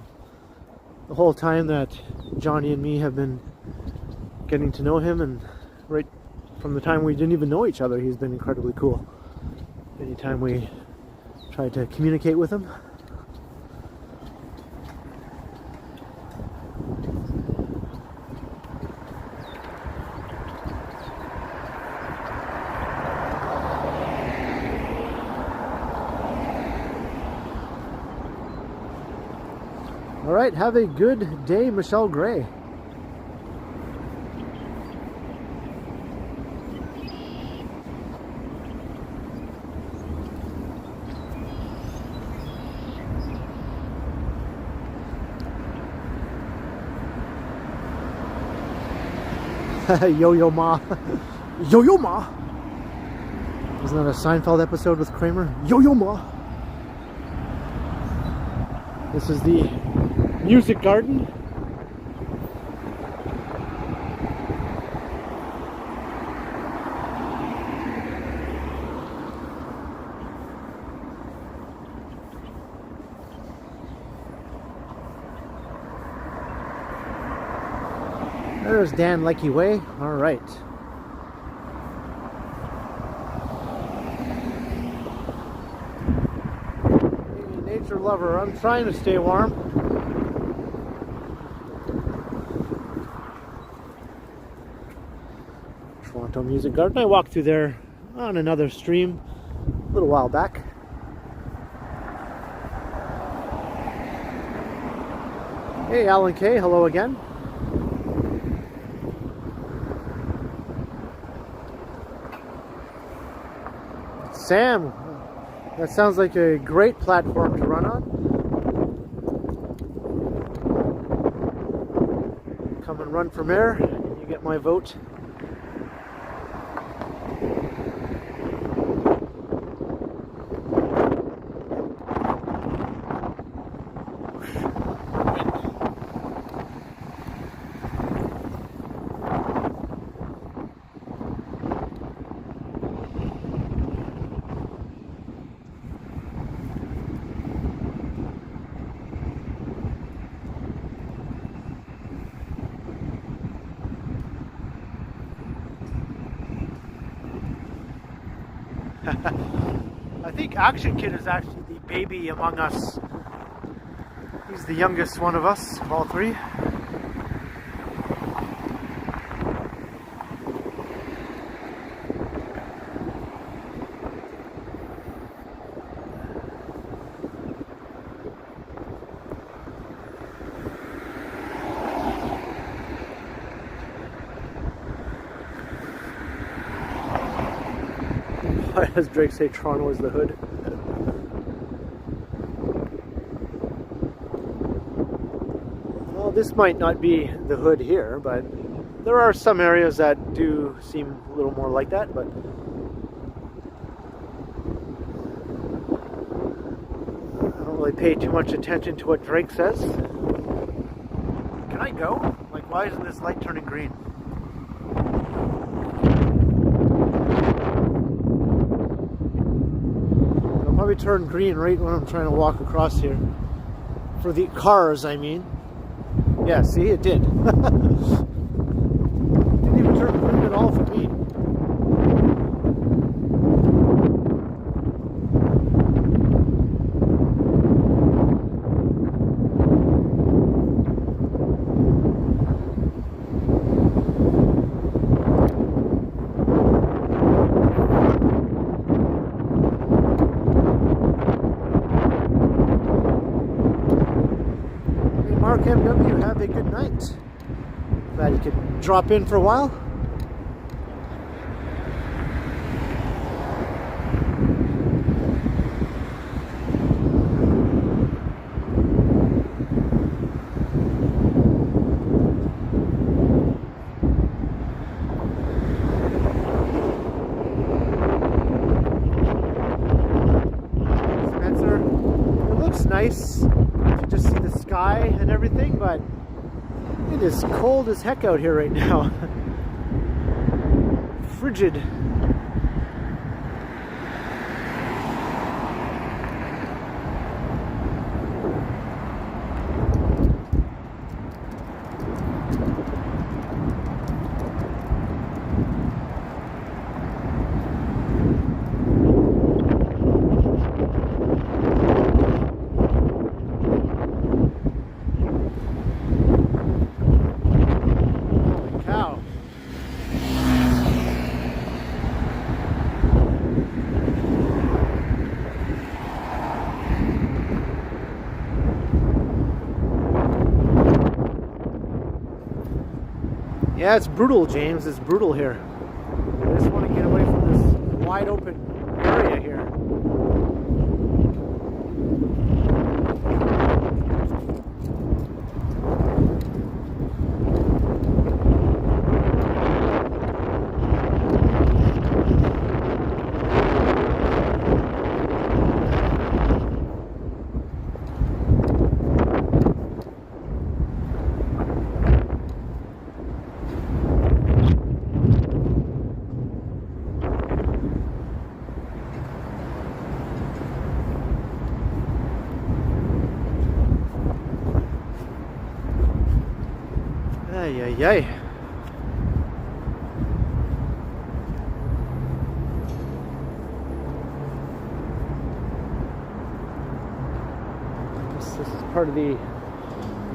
the whole time that Johnny and me have been getting to know him, and right from the time we didn't even know each other, he's been incredibly cool. Anytime we tried to communicate with him. All right, have a good day, Michelle Gray. Yo-Yo Ma. Yo-Yo Ma. Isn't that a Seinfeld episode with Kramer? Yo-Yo Ma. This is the Music Garden. There's Dan Leckie Way. All right. Hey, nature lover, I'm trying to stay warm. Toronto Music Garden. I walked through there on another stream a little while back. Hey, Alan K. Hello again. Sam, that sounds like a great platform to run on. Come and run for mayor, and you get my vote. I think Action Kid is actually the baby among us. He's the youngest one of us, of all three. Why does Drake say Toronto is the hood? Well, this might not be the hood here, but there are some areas that do seem a little more like that, but I don't really pay too much attention to what Drake says. Can I go? Like, why isn't this light turning green? probably turned green right when I'm trying to walk across here. For the cars, I mean. Yeah, see, it did. Didn't even turn green at all for me. MW, have a good night. Glad you could drop in for a while. Spencer, it looks nice. You just see the sky and everything, but it is cold as heck out here right now. Frigid. Yeah, it's brutal, James. It's brutal here. I just want to get away from this wide open area here. Ay, ay, ay. This is part of the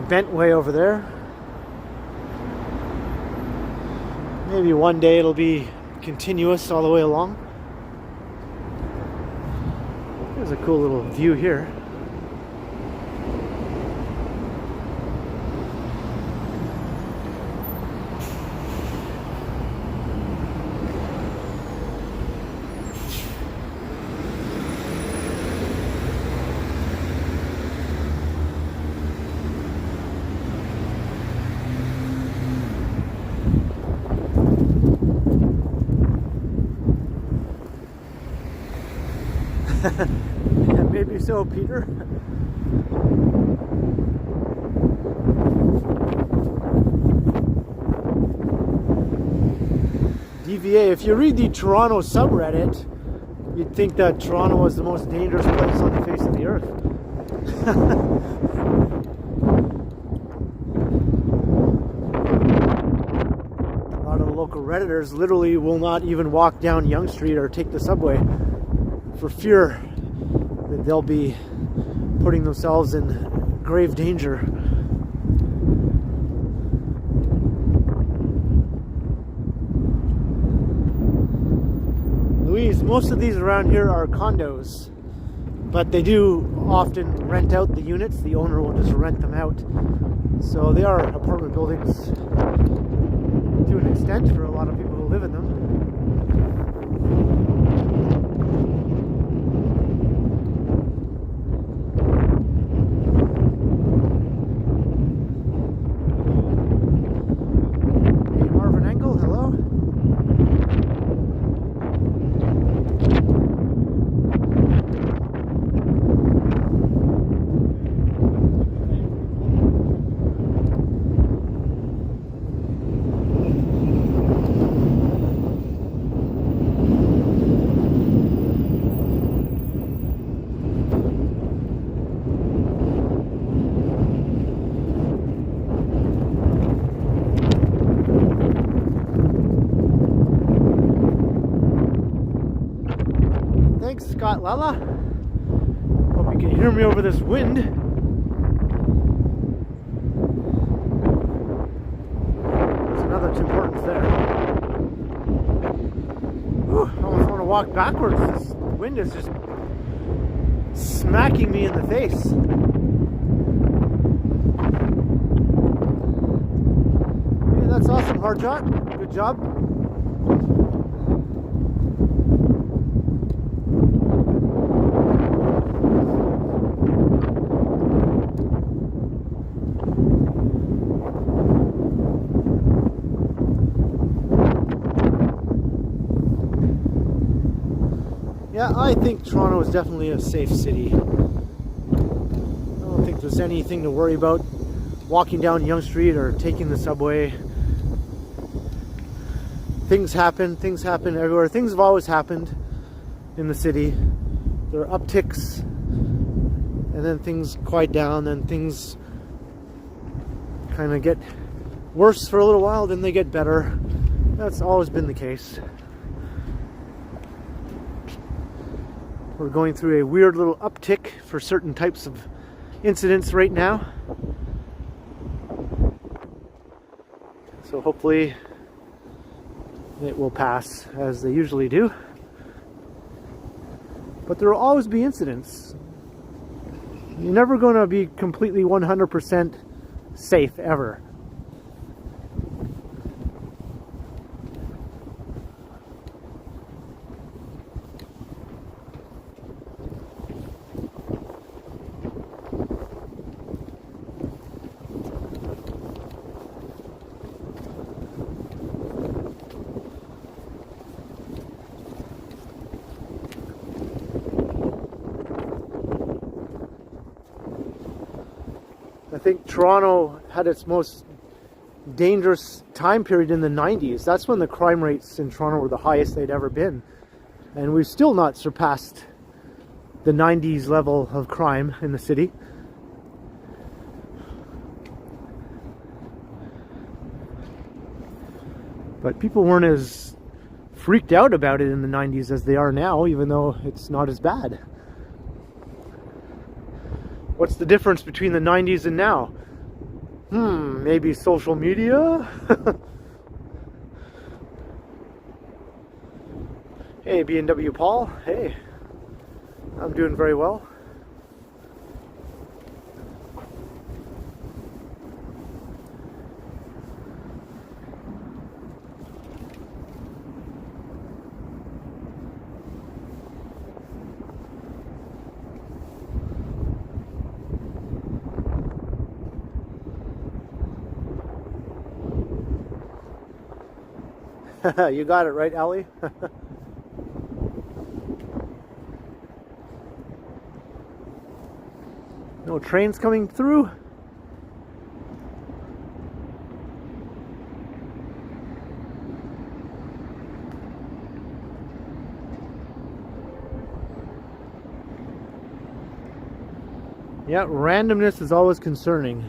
Bentway over there. Maybe one day it'll be continuous all the way along. There's a cool little view here. Yeah, maybe so, Peter. DVA, if you read the Toronto subreddit, you'd think that Toronto was the most dangerous place on the face of the earth. A lot of the local Redditors literally will not even walk down Yonge Street or take the subway for fear that they'll be putting themselves in grave danger. Louise, most of these around here are condos, but they do often rent out the units. The owner will just rent them out. So they are apartment buildings to an extent for a lot of people who live in them. that, Lala? Hope you can hear me over this wind. There's another Tim Hortons there. Whew, I almost want to walk backwards. This wind is just smacking me in the face. Hey, that's awesome, hard shot. Good job. Yeah, I think Toronto is definitely a safe city. I don't think there's anything to worry about walking down Yonge Street or taking the subway. Things happen everywhere. Things have always happened in the city. There are upticks, and then things quiet down, then things kind of get worse for a little while, then they get better. That's always been the case. We're going through a weird little uptick for certain types of incidents right now. So hopefully it will pass, as they usually do. But there will always be incidents. You're never going to be completely 100% safe, ever. I think Toronto had its most dangerous time period in the 90s. That's when the crime rates in Toronto were the highest they'd ever been. And we've still not surpassed the 90s level of crime in the city. But people weren't as freaked out about it in the 90s as they are now, even though it's not as bad. What's the difference between the 90s and now? Maybe social media? Hey, B&W Paul. Hey, I'm doing very well. You got it right, Allie? No trains coming through? Yeah, randomness is always concerning.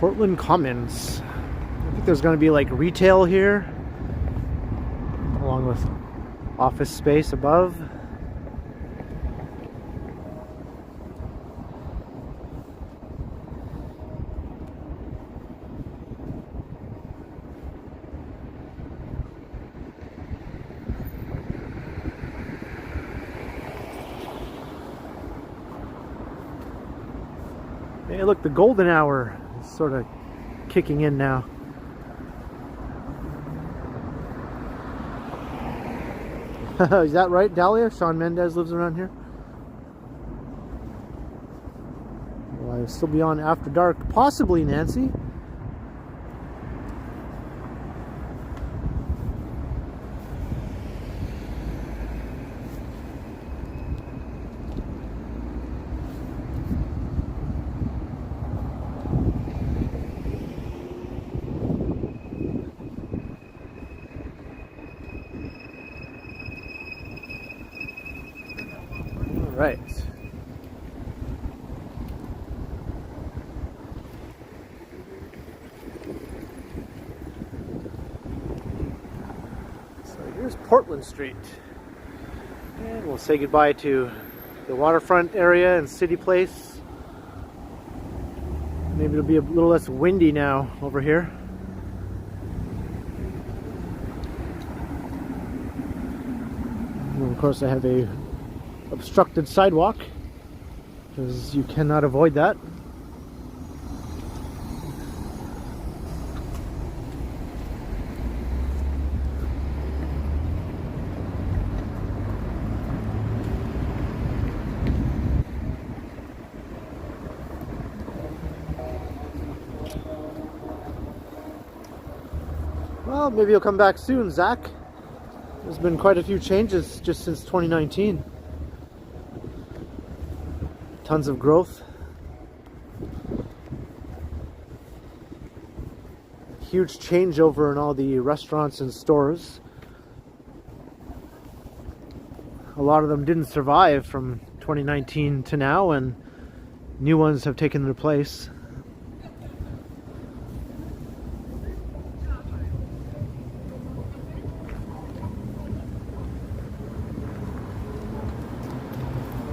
Portland Commons. I think there's going to be like retail here, along with office space above. Hey, look, the golden hour is sort of kicking in now. Is that right, Dahlia? Shawn Mendes lives around here? Will I still be on after dark? Possibly, Nancy. right. So here's Portland Street. And we'll say goodbye to the Waterfront area and CityPlace. Maybe it'll be a little less windy now over here. And of course I have a obstructed sidewalk because you cannot avoid that. Well, maybe you'll come back soon, Zach. There's been quite a few changes just since 2019. Tons of growth. Huge changeover in all the restaurants and stores. A lot of them didn't survive from 2019 to now, and new ones have taken their place.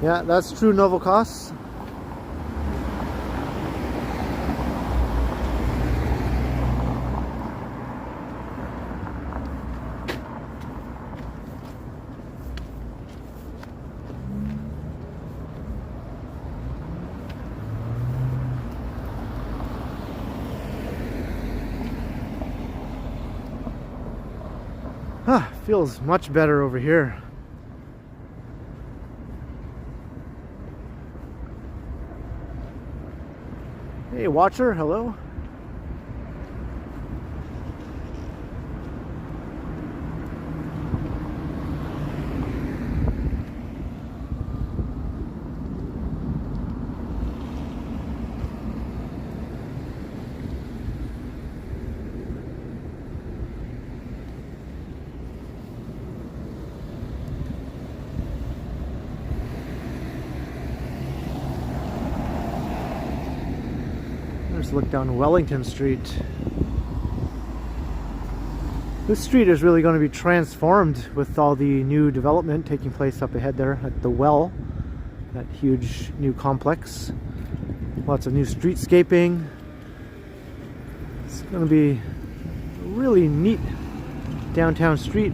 Yeah, that's true, Novokos. Feels much better over here. Hey, watcher, hello. Let's look down Wellington Street. This street is really going to be transformed with all the new development taking place up ahead there at the Well, that huge new complex. Lots of new streetscaping. It's going to be a really neat downtown street.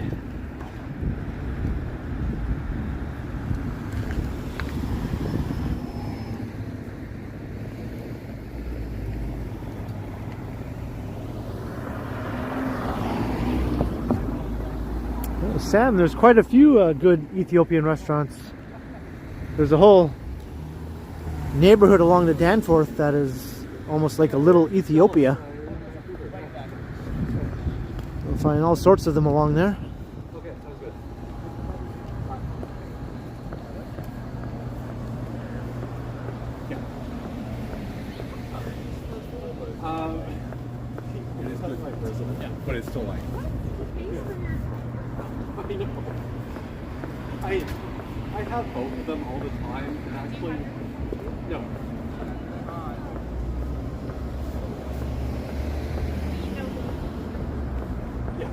Sam, there's quite a few good Ethiopian restaurants. There's a whole neighborhood along the Danforth that is almost like a little Ethiopia. You'll find all sorts of them along there. Okay, sounds good. Yeah. It is like resident. Yeah, but it's still like. I have both of them all the time, and actually, no. Yeah.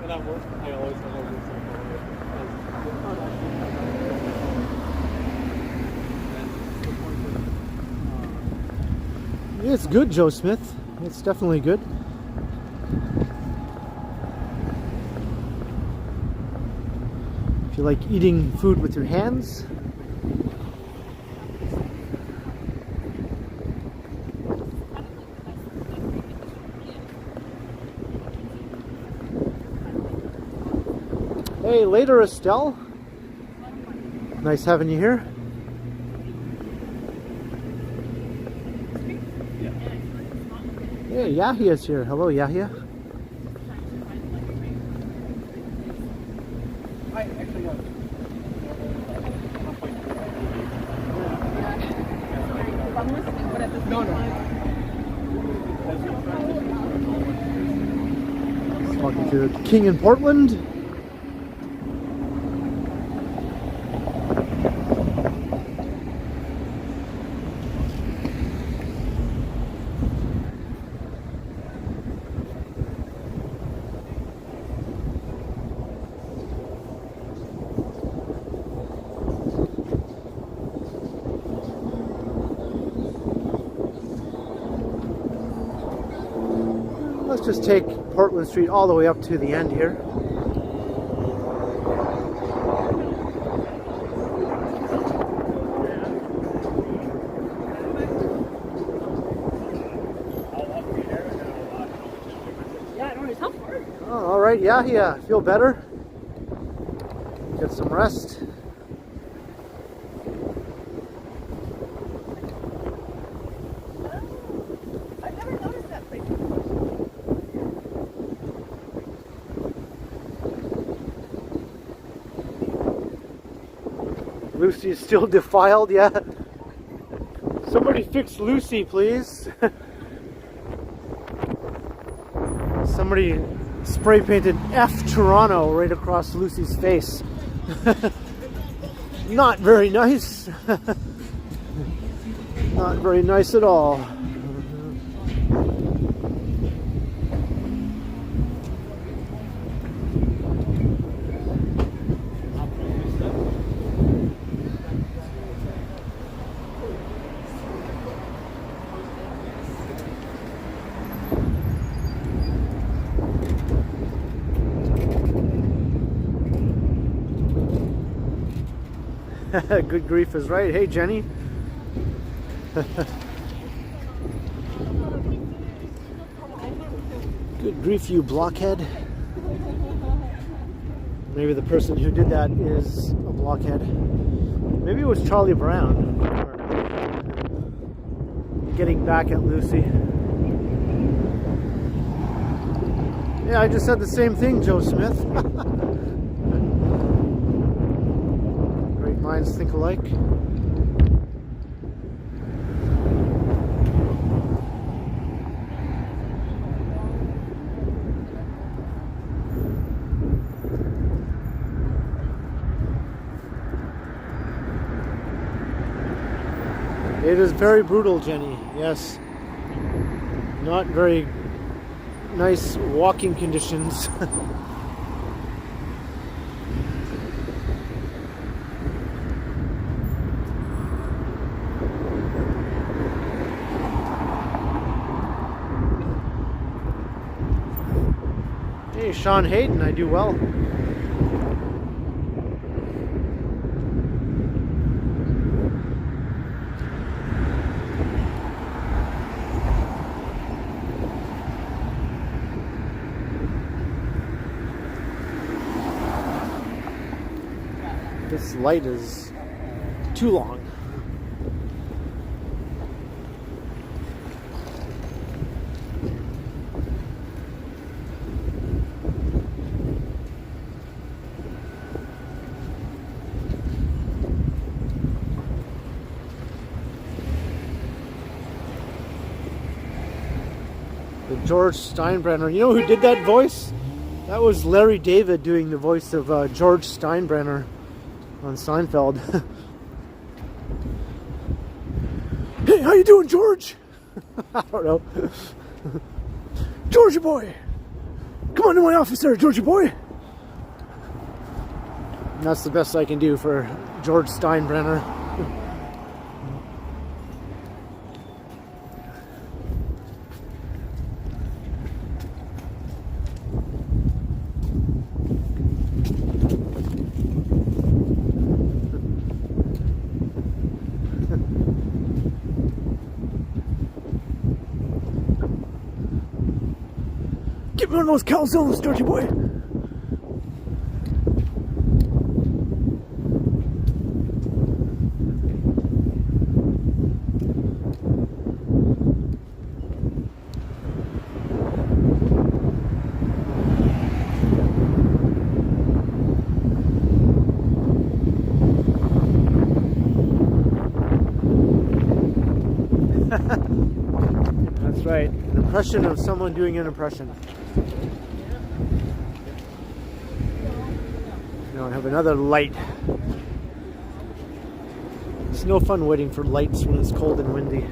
And at work, I always have a It's good, Joe Smith. It's definitely good. If you like eating food with your hands. Hey, later, Estelle. Nice having you here. Hey, Yahia's here. Hello, Yahia. I actually got Walking to King in Portland. let's just take Portland Street all the way up to the end here. Oh, all right, yeah. Feel better? Get some rest. I've never noticed that place. Lucy is still defiled, yeah. Somebody fix Lucy, please. Somebody spray painted F Toronto right across Lucy's face. Not very nice. Not very nice at all. Good grief is right. Hey, Jenny. Good grief, you blockhead. Maybe the person who did that is a blockhead. Maybe it was Charlie Brown. Getting back at Lucy. Yeah, I just said the same thing, Joe Smith. Great minds think alike. It is very brutal, Jenny. Yes. Not very nice walking conditions. Hey, Sean Hayden, I do well. This light is too long. The George Steinbrenner. You know who did that voice? That was Larry David doing the voice of George Steinbrenner on Seinfeld. Hey, how you doing, George? I don't know. Georgie boy! Come on to my office there, Georgie boy! And that's the best I can do for George Steinbrenner. Get me one of those calzones, Georgie boy. That's right. An impression of someone doing an impression. Now I have another light. It's no fun waiting for lights when it's cold and windy.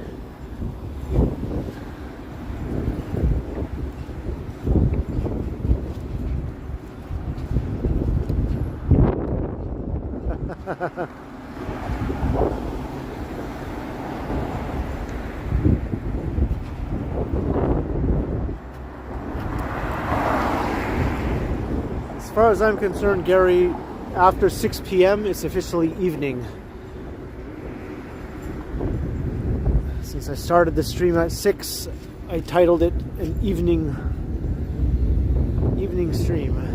far as I'm concerned, Gary, after 6 p.m. it's officially evening. Since I started the stream at 6, I titled it an evening stream.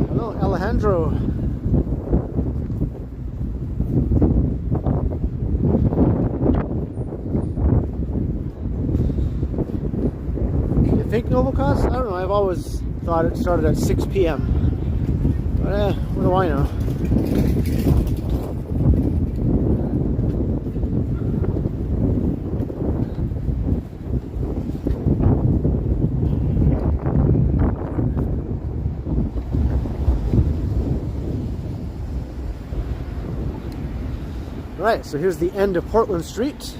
Hello, Alejandro. Think Novocaust? I don't know. I've always thought it started at 6 p.m. But what do I know? Right, so here's the end of Portland Street.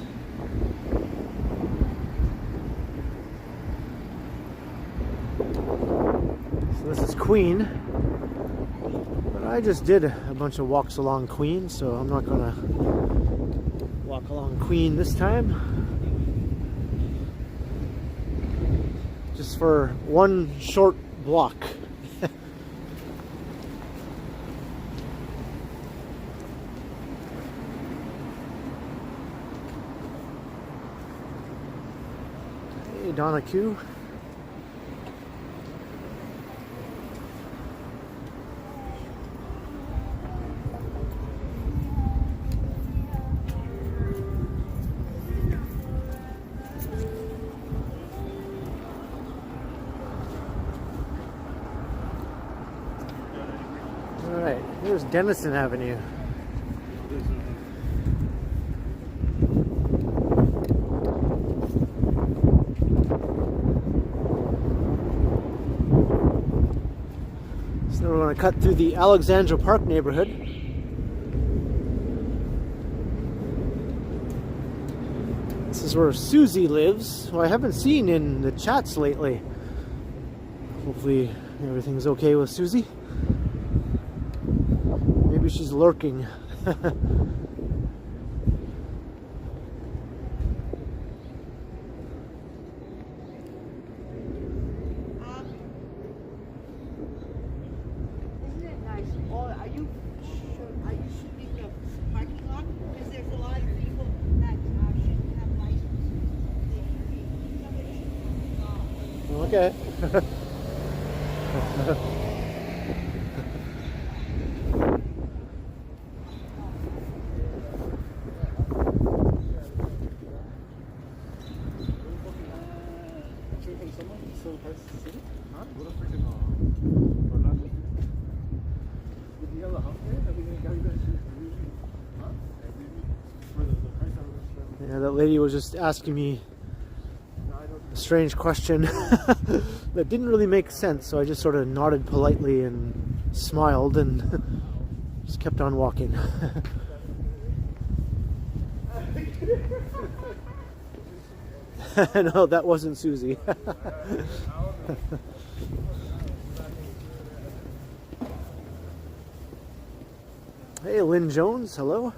This is Queen, but I just did a bunch of walks along Queen, so I'm not gonna walk along Queen this time. Just for one short block. Hey, Donna Q. Alright, here's Denison Avenue. So we're going to cut through the Alexandra Park neighborhood. This is where Susie lives, who I haven't seen in the chats lately. Hopefully everything's okay with Susie. Maybe she's lurking. Isn't it nice? Or are you shooting the parking lot? Because there's a lot of people that shouldn't have licenses. Somebody should. Okay. Yeah, that lady was just asking me a strange question that didn't really make sense, so I just sort of nodded politely and smiled and just kept on walking. No, that wasn't Susie. Hey, Lynn Jones, hello.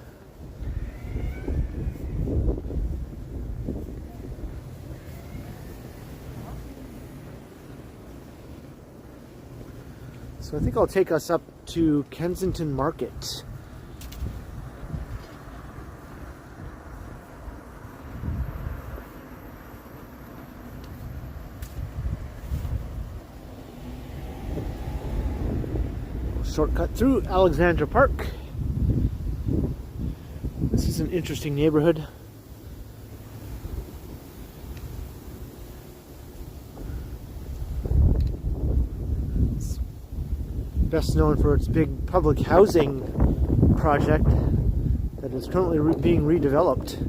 So I think I'll take us up to Kensington Market. Shortcut through Alexandra Park. This is an interesting neighborhood. It's best known for its big public housing project that is currently being redeveloped.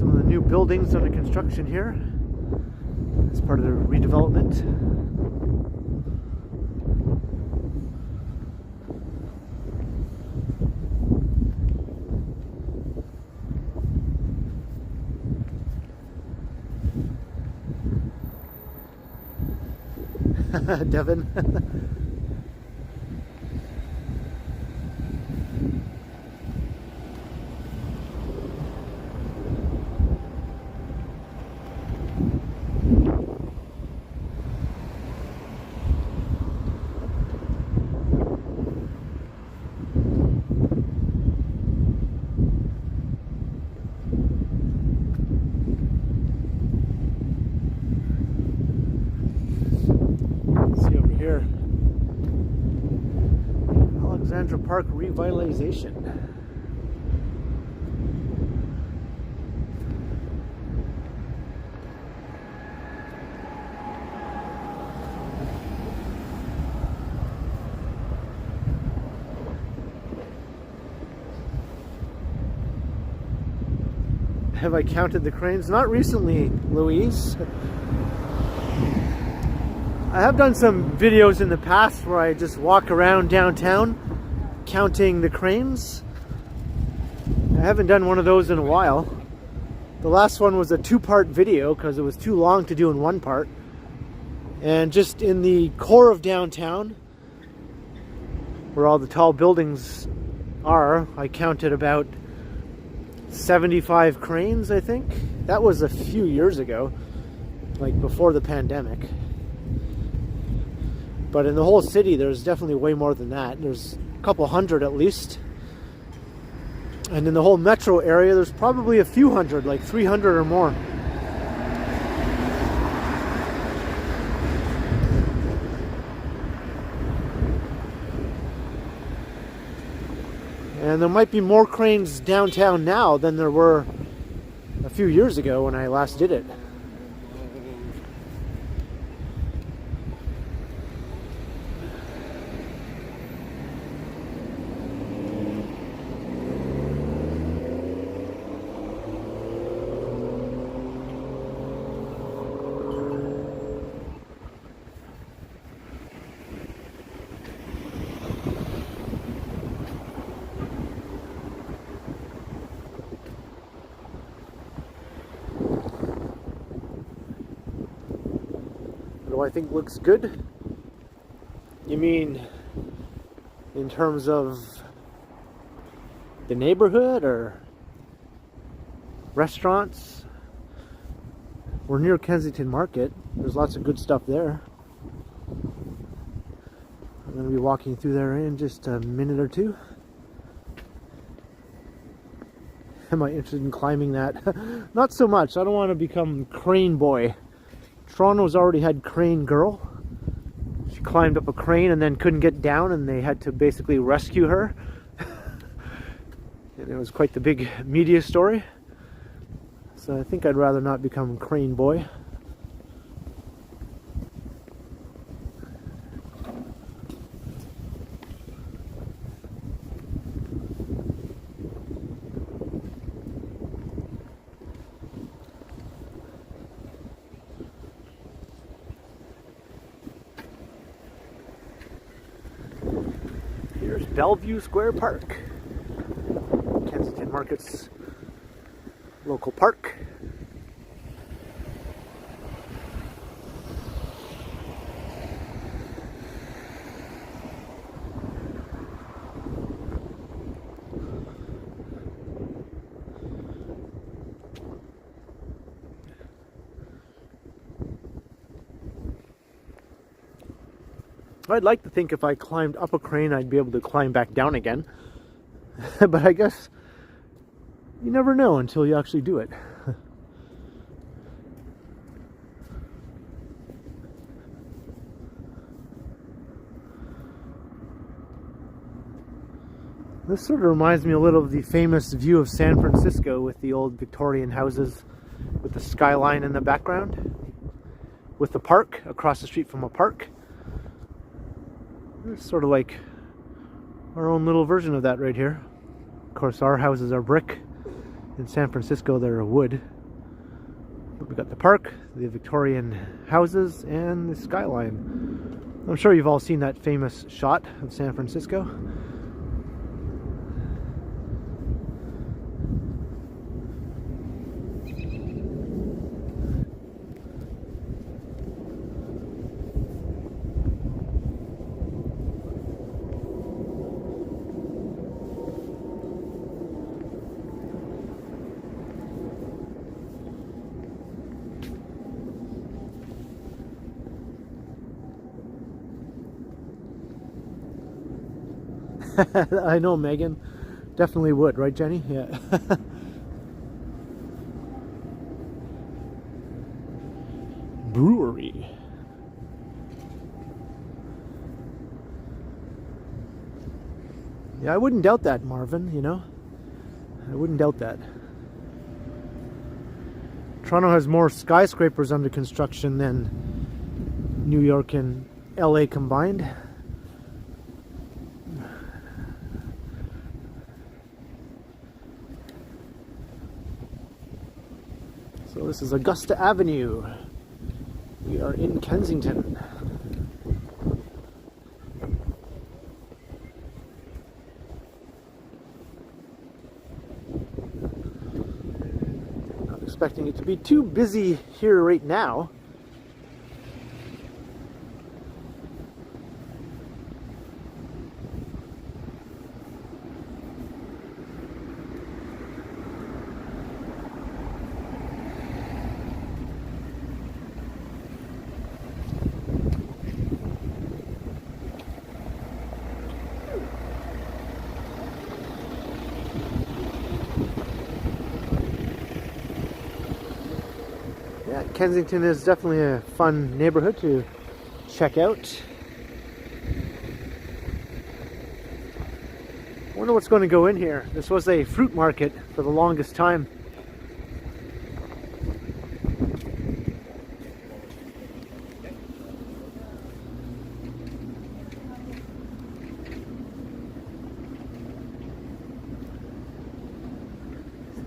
Some of the new buildings under construction here as part of the redevelopment. Devin. Here, Alexandra Park revitalization. Have I counted the cranes? Not recently, Louise. I have done some videos in the past where I just walk around downtown counting the cranes. I haven't done one of those in a while. The last one was a two-part video because it was too long to do in one part. And just in the core of downtown, where all the tall buildings are, I counted about 75 cranes, I think. That was a few years ago, like before the pandemic. But in the whole city, there's definitely way more than that. There's a couple hundred at least. And in the whole metro area, there's probably a few hundred, like 300 or more. And there might be more cranes downtown now than there were a few years ago when I last did it. I think looks good. You mean in terms of the neighborhood or restaurants? We're near Kensington Market. There's lots of good stuff there. I'm going to be walking through there in just a minute or two. Am I interested in climbing that? Not so much. I don't want to become crane boy. Toronto's already had crane girl. She climbed up a crane and then couldn't get down, and they had to basically rescue her. And it was quite the big media story. So I think I'd rather not become crane boy. Bellevue Square Park, Kensington Market's local park. I'd like to think if I climbed up a crane, I'd be able to climb back down again. But I guess you never know until you actually do it. This sort of reminds me a little of the famous view of San Francisco with the old Victorian houses with the skyline in the background, with the park across the street from a park. It's sort of like our own little version of that right here. Of course, our houses are brick In San Francisco, they're wood. But we got the park, the Victorian houses, and the skyline. I'm sure you've all seen that famous shot of San Francisco. I know, Megan. Definitely would, right, Jenny? Yeah. Brewery. Yeah, I wouldn't doubt that, Marvin, you know? I wouldn't doubt that. Toronto has more skyscrapers under construction than New York and LA combined. So this is Augusta Avenue. We are in Kensington. Not expecting it to be too busy here right now. Yeah, Kensington is definitely a fun neighborhood to check out. I wonder what's going to go in here. This was a fruit market for the longest time.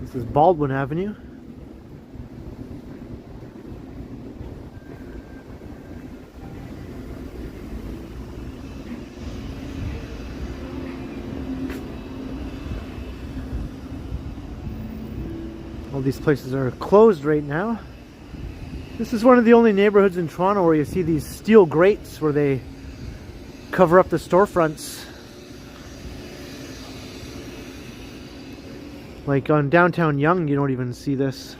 This is Baldwin Avenue. All these places are closed right now. This is one of the only neighborhoods in Toronto where you see these steel grates where they cover up the storefronts. Like on downtown Yonge, you don't even see this.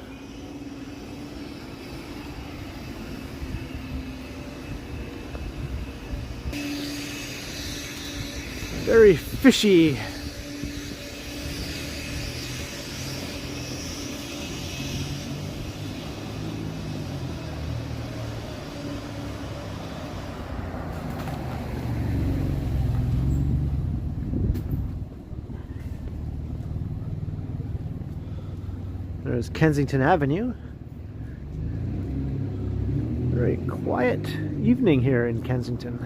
Very fishy. There's Kensington Avenue. Very quiet evening here in Kensington.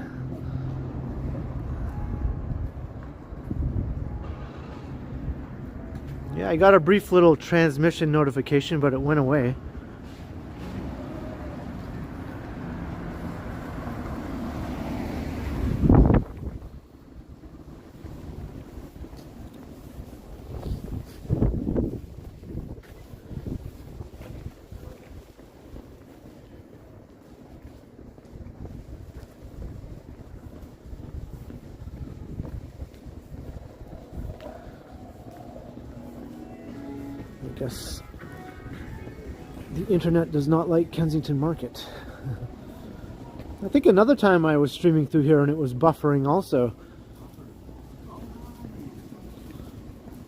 Yeah, I got a brief little transmission notification, but it went away. I guess the internet does not like Kensington Market. I think another time I was streaming through here and it was buffering also.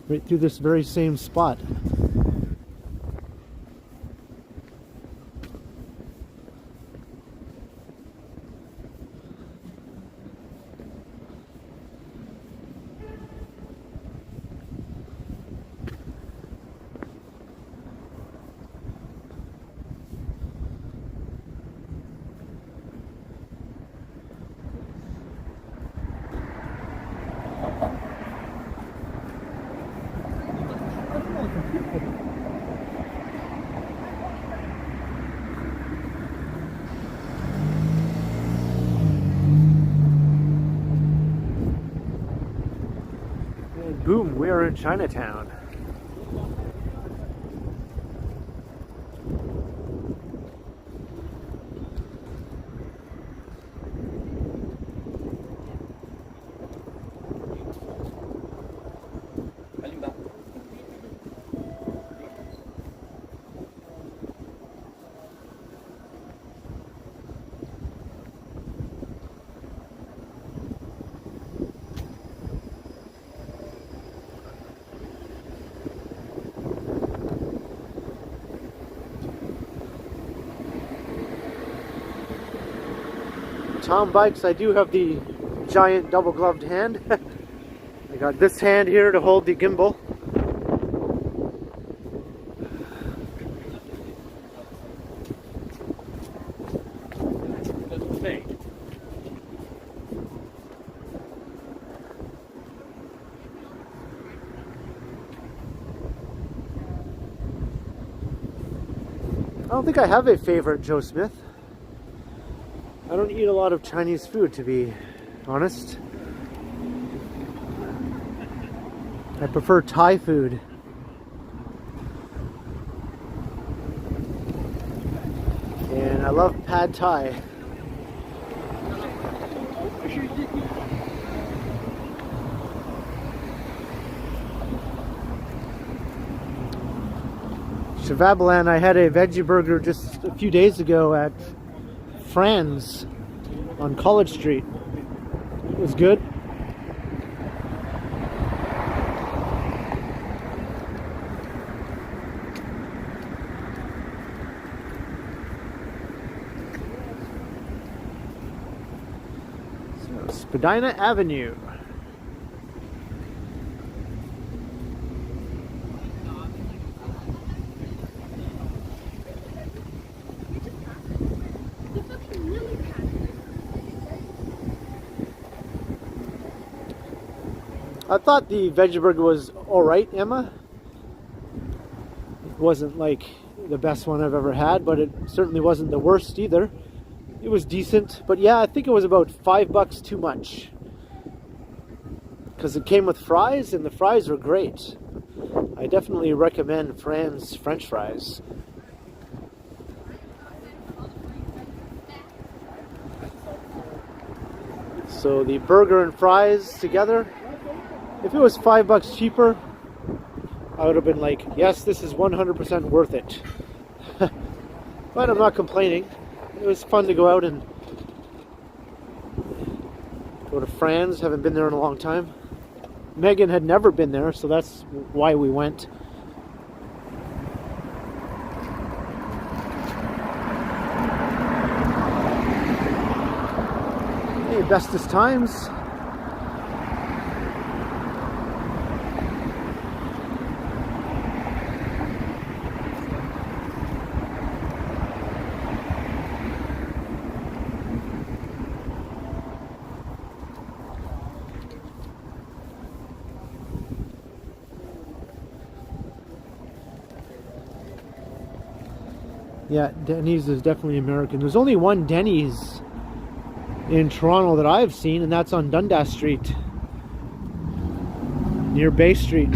Right through this very same spot. we're in Chinatown. Tom Bikes, I do have the giant double gloved hand. I got this hand here to hold the gimbal. I don't think I have a favorite, Joe Smith. I don't eat a lot of Chinese food, to be honest. I prefer Thai food. And I love pad Thai. Shavabalan, I had a veggie burger just a few days ago at Fran's on College Street. It was good. So, Spadina Avenue. I thought the veggie burger was alright, Emma. It wasn't like the best one I've ever had, but it certainly wasn't the worst either. It was decent, but yeah, I think it was about $5 too much. Because it came with fries, and the fries were great. I definitely recommend Fran's French fries. So the burger and fries together, if it was $5 cheaper, I would have been like, yes, this is 100% worth it. But I'm not complaining. It was fun to go out and go to Fran's. Haven't been there in a long time. Megan had never been there, so that's why we went. Hey, bestest times. Yeah, Denny's is definitely American. There's only one Denny's in Toronto that I've seen, and that's on Dundas Street, near Bay Street.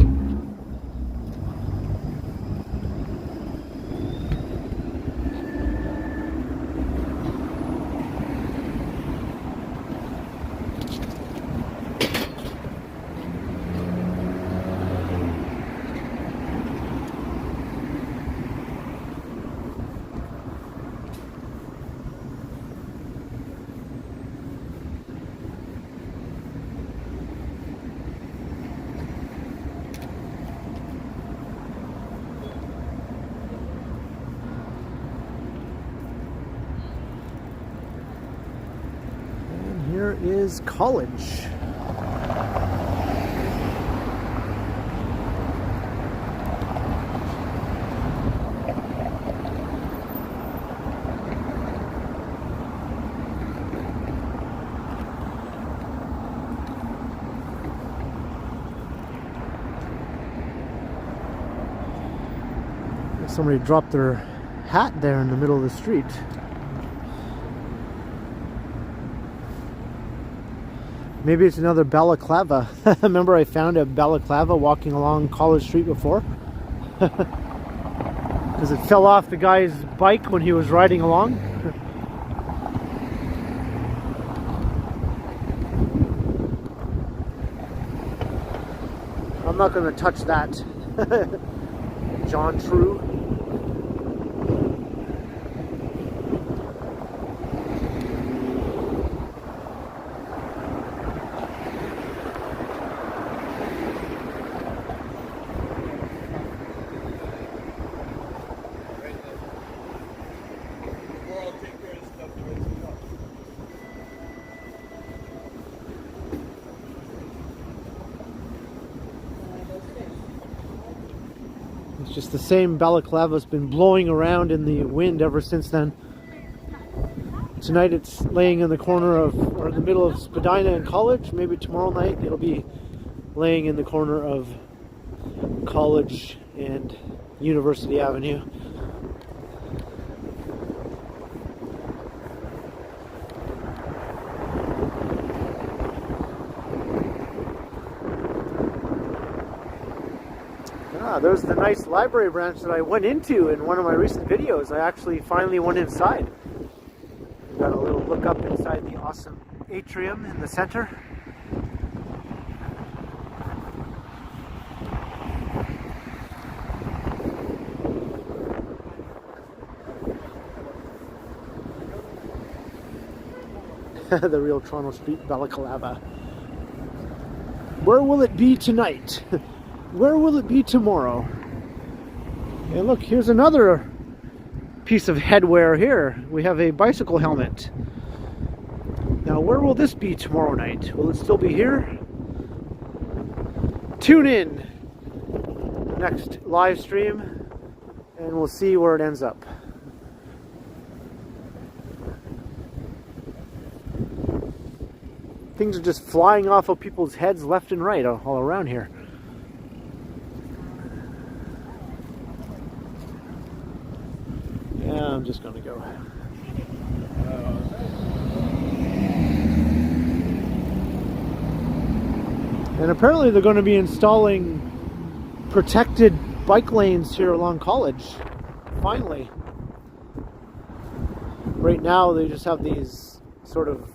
Here is College. Somebody dropped their hat there in the middle of the Maybe it's another balaclava. Remember I found a balaclava walking along College Street before? Because it fell off the guy's bike when he was riding along. I'm not going to touch that. John True. Just the same balaclava's been blowing around in the wind ever since then. Tonight it's laying in the corner of, or in the middle of Spadina and College. Maybe tomorrow night it'll be laying in the corner of College and University Avenue. There's the nice library branch that I went into in one of my recent videos. I actually finally went inside. Got a little look up inside the awesome atrium in the center. The real Toronto Street balaclava. Where will it be tonight? Where will it be tomorrow? And look, here's another piece of headwear here. We have a bicycle helmet. Now, where will this be tomorrow night? Will it still be here? Tune in next live stream and we'll see where it ends up. Things are just flying off of people's heads left and right all around here. Yeah, I'm just gonna go. And apparently they're going to be installing protected bike lanes here along College. Finally. Right now they just have these sort of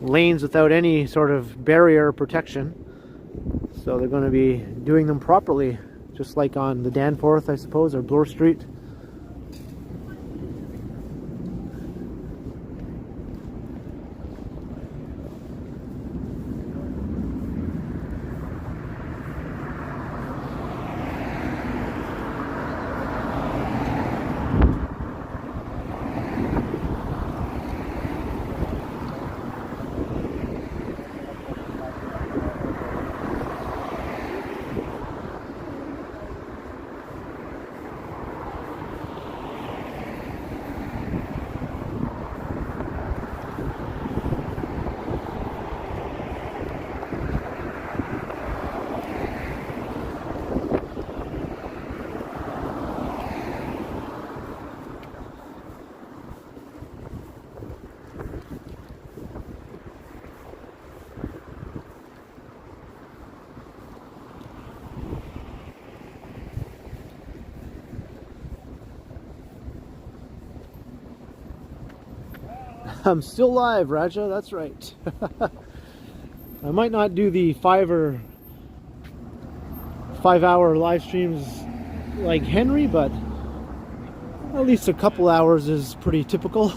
lanes without any sort of barrier protection. So they're going to be doing them properly, just like on the Danforth, I suppose, or Bloor Street. I'm still live, Raja, that's right. I might not do the 5 hour live streams like Henry, but at least a couple hours is pretty typical.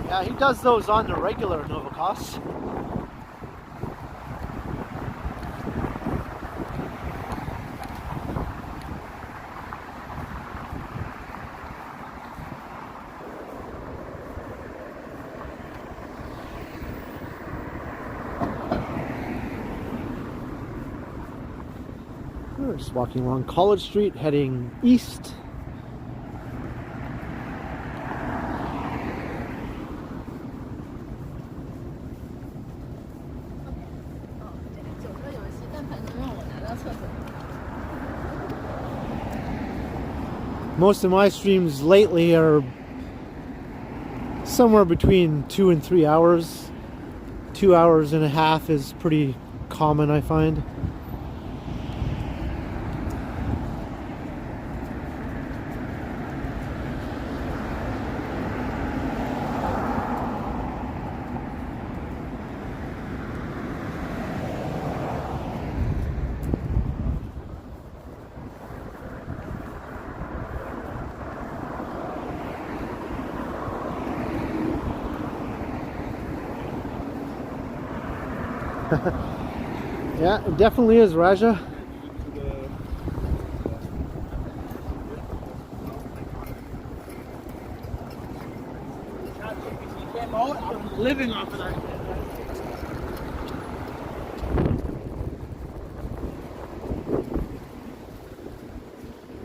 Yeah, he does those on the regular Novacos. We're just walking along College Street, heading east. Most of my streams lately are somewhere between 2 and 3 hours. 2 hours and a half is pretty common, I find. Yeah, it definitely is, Raja. I'm living off of that.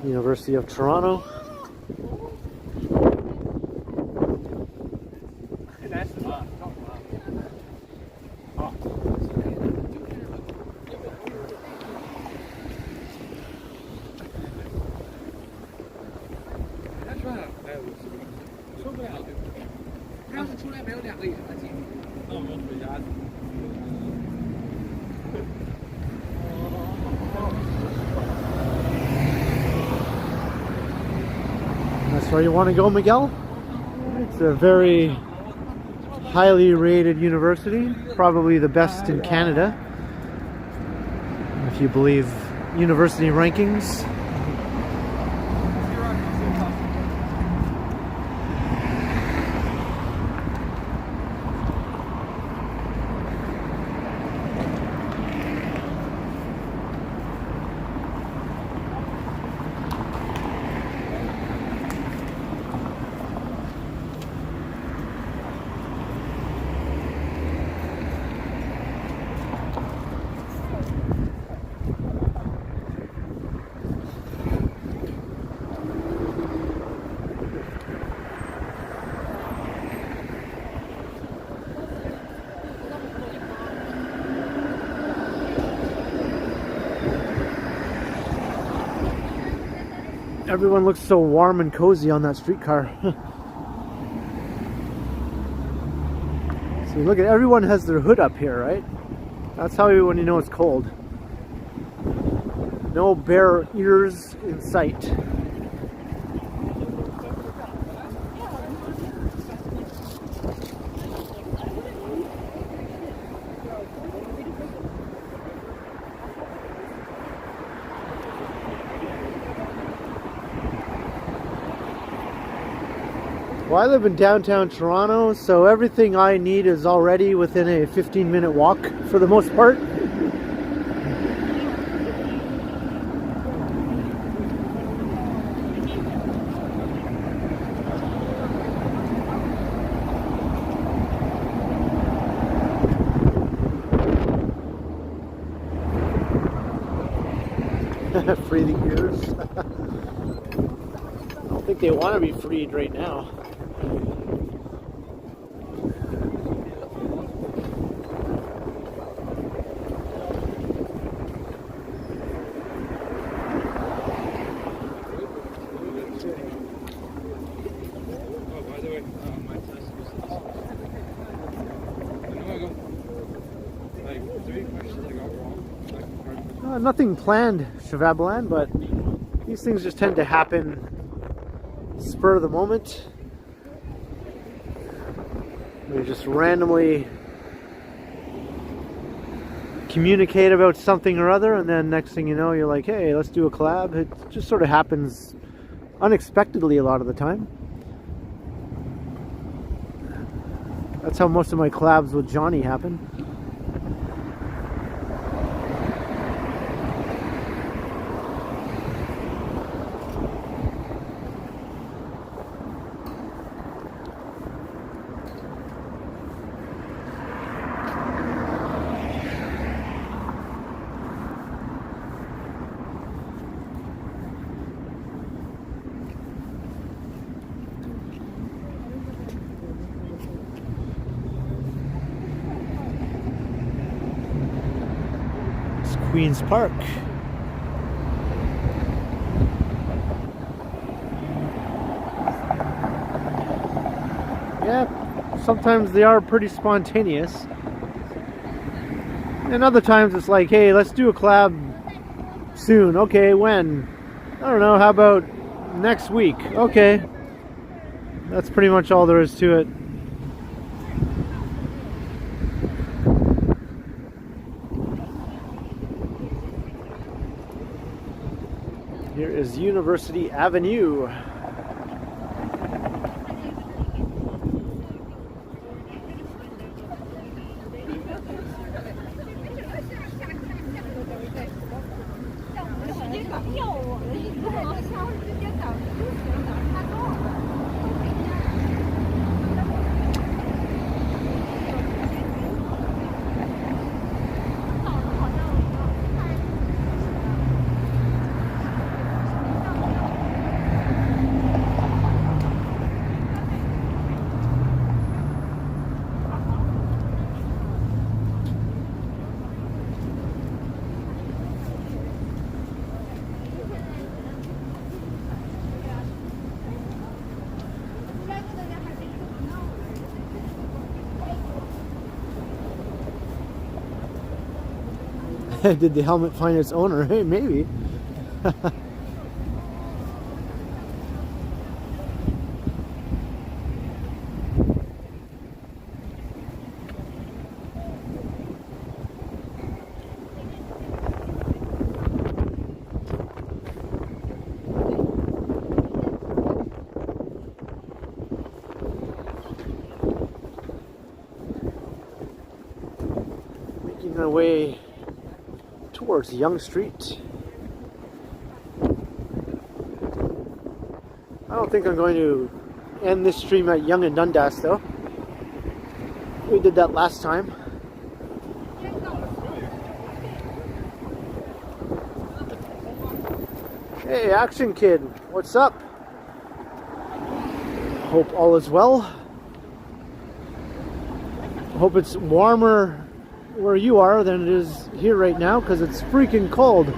University of Toronto. That's where you want to go, Miguel? It's a very highly rated university, probably the best in Canada, if you believe university rankings. Everyone looks so warm and cozy on that streetcar. So look at, everyone has their hood up here, right? That's how when you know it's cold. No bare ears in sight. Well, I live in downtown Toronto, so everything I need is already within a 15-minute walk for the most part. Free the ears. I don't think they want to be freed right now. Nothing planned, Shavabalan, but these things just tend to happen spur of the moment. We just randomly communicate about something or other, and then next thing you know, you're like, hey, let's do a collab. It just sort of happens unexpectedly a lot of the time. That's how most of my collabs with Johnny happen. Queen's Park. Yeah, sometimes they are pretty spontaneous. And other times it's like, hey, let's do a collab soon. Okay, when? I don't know, how about next week? Okay. That's pretty much all there is to it. Here is University Avenue. Did the helmet find its owner? Hey, maybe. Making our way towards Yonge Street. I don't think I'm going to end this stream at Yonge and Dundas though. We did that last time. Hey, Action Kid, what's up? Hope all is well. Hope it's warmer where you are than it is here right now, because it's freaking cold.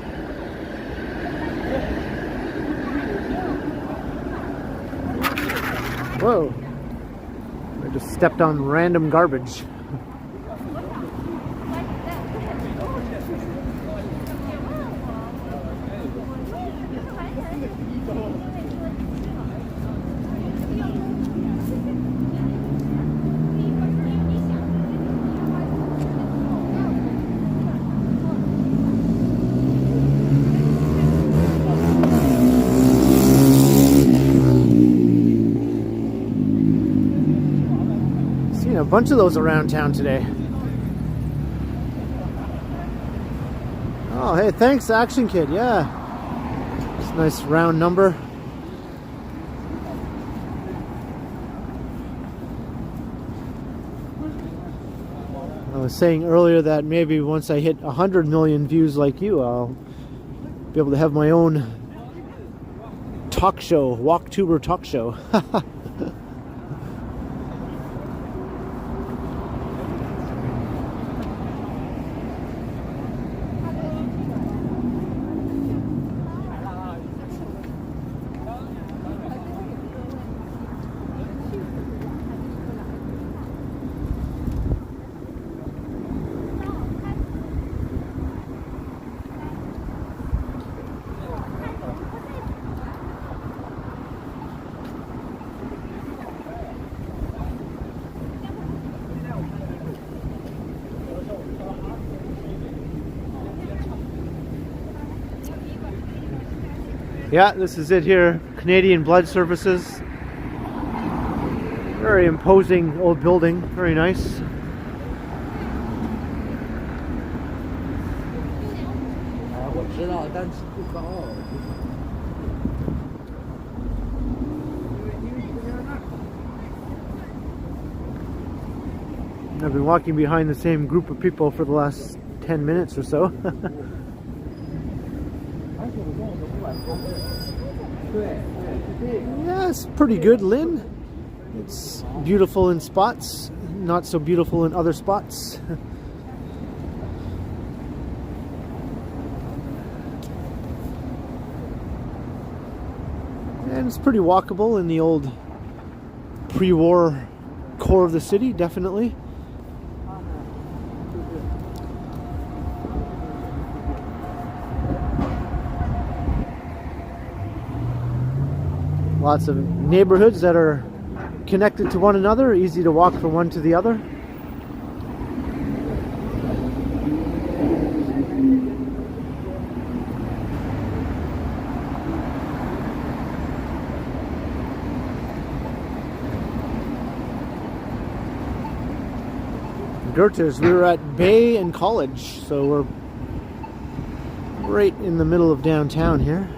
Whoa. I just stepped on random garbage. A bunch of those around town today. Oh, hey, thanks, Action Kid. Yeah, it's a nice round number. I was saying earlier that maybe once I hit 100 million views like you, I'll be able to have my own talk show, Walktuber talk show. Yeah, this is it here. Canadian Blood Services. Very imposing old building. Very nice. I've been walking behind the same group of people for the last 10 minutes or so. Yeah, it's pretty good, Lynn. It's beautiful in spots, not so beautiful in other spots. And it's pretty walkable in the old pre-war core of the city, definitely. Lots of neighborhoods that are connected to one another, easy to walk from one to the other. Goethe's, we were at Bay and College, so we're right in the middle of downtown here.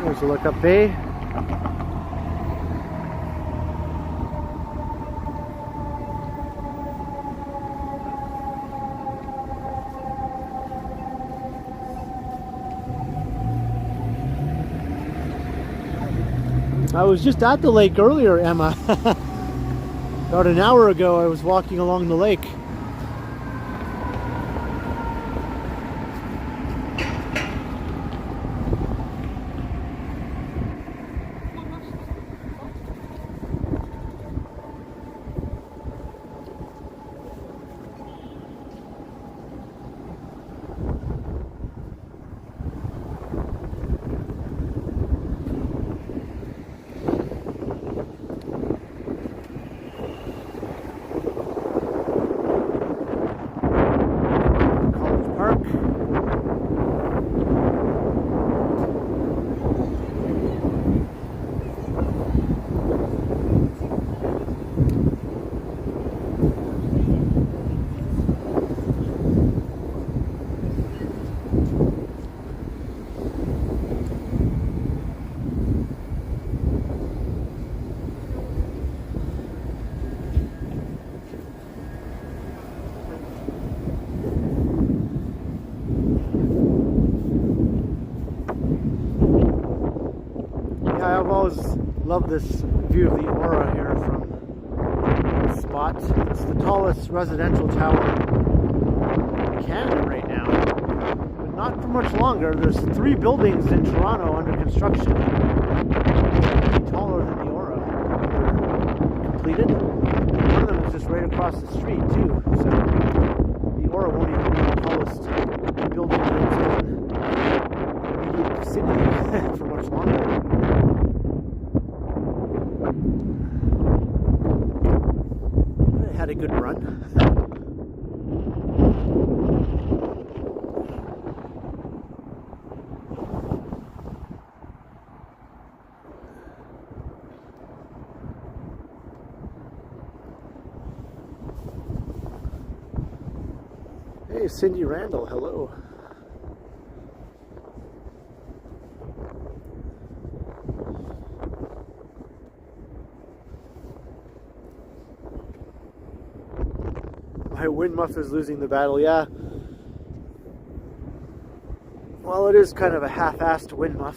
There's a look up Bay. I was just at the lake earlier, Emma. About an hour ago I was walking along the lake. I've always loved this view of the Aura here from this spot. It's the tallest residential tower in Canada right now, but not for much longer. There's 3 buildings in Toronto under construction, taller than the Aura. They're completed. One of them is just right across the street too, so the Aura won't even be the tallest building in the city for much longer. Had a good run. Hey, Cindy Randall, hello. My wind muff is losing the battle, yeah. Well, it is kind of a half-assed wind muff.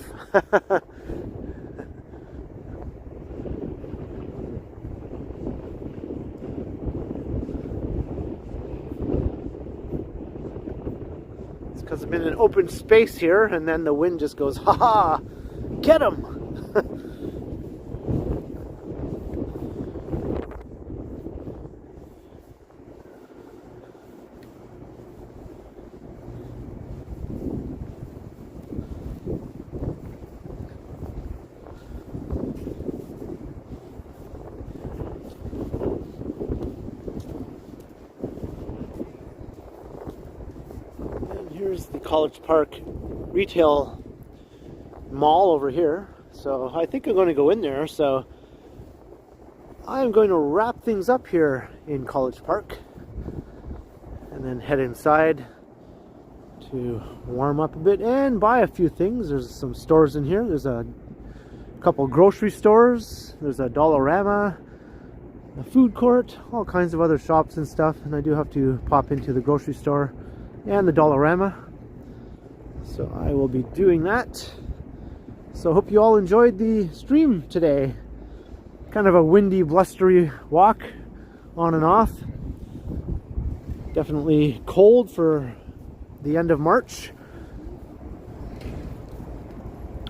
It's because I'm in an open space here, and then the wind just goes, ha-ha, get 'em! Here's the College Park retail mall over here. So I think I'm going to go in there. So I'm going to wrap things up here in College Park and then head inside to warm up a bit and buy a few things. There's some stores in here. There's a couple grocery stores. There's a Dollarama. a food court, all kinds of other shops and stuff, and I do have to pop into the grocery store and the Dollarama, so I will be doing that. So hope you all enjoyed the stream today. Kind of a windy, blustery walk on and off. Definitely cold for the end of March.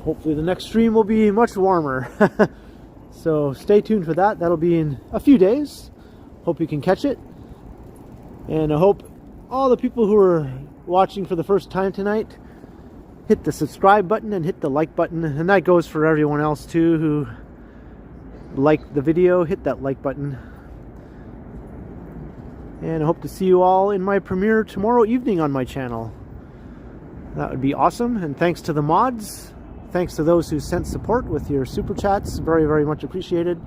Hopefully the next stream will be much warmer. So stay tuned for that. That'll be in a few days. Hope you can catch it. And I hope all the people who are watching for the first time tonight hit the subscribe button and hit the like button. And that goes for everyone else too who liked the video. Hit that like button. And I hope to see you all in my premiere tomorrow evening on my channel. That would be awesome. And thanks to the mods. Thanks to those who sent support with your super chats. Very, very much appreciated.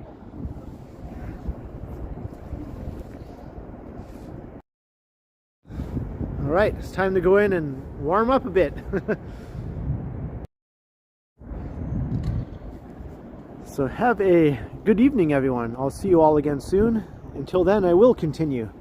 All right, it's time to go in and warm up a bit. So have a good evening, everyone. I'll see you all again soon. Until then, I will continue.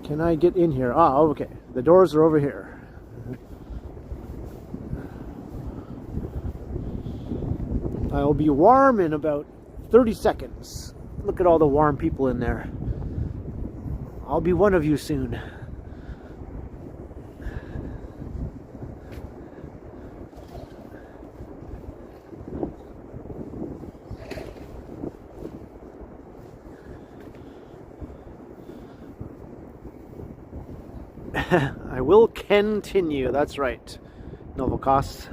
Can I get in here? Ah, okay. The doors are over here. I'll be warm in about 30 seconds. Look at all the warm people in there. I'll be one of you soon. I will continue, that's right. Novokos.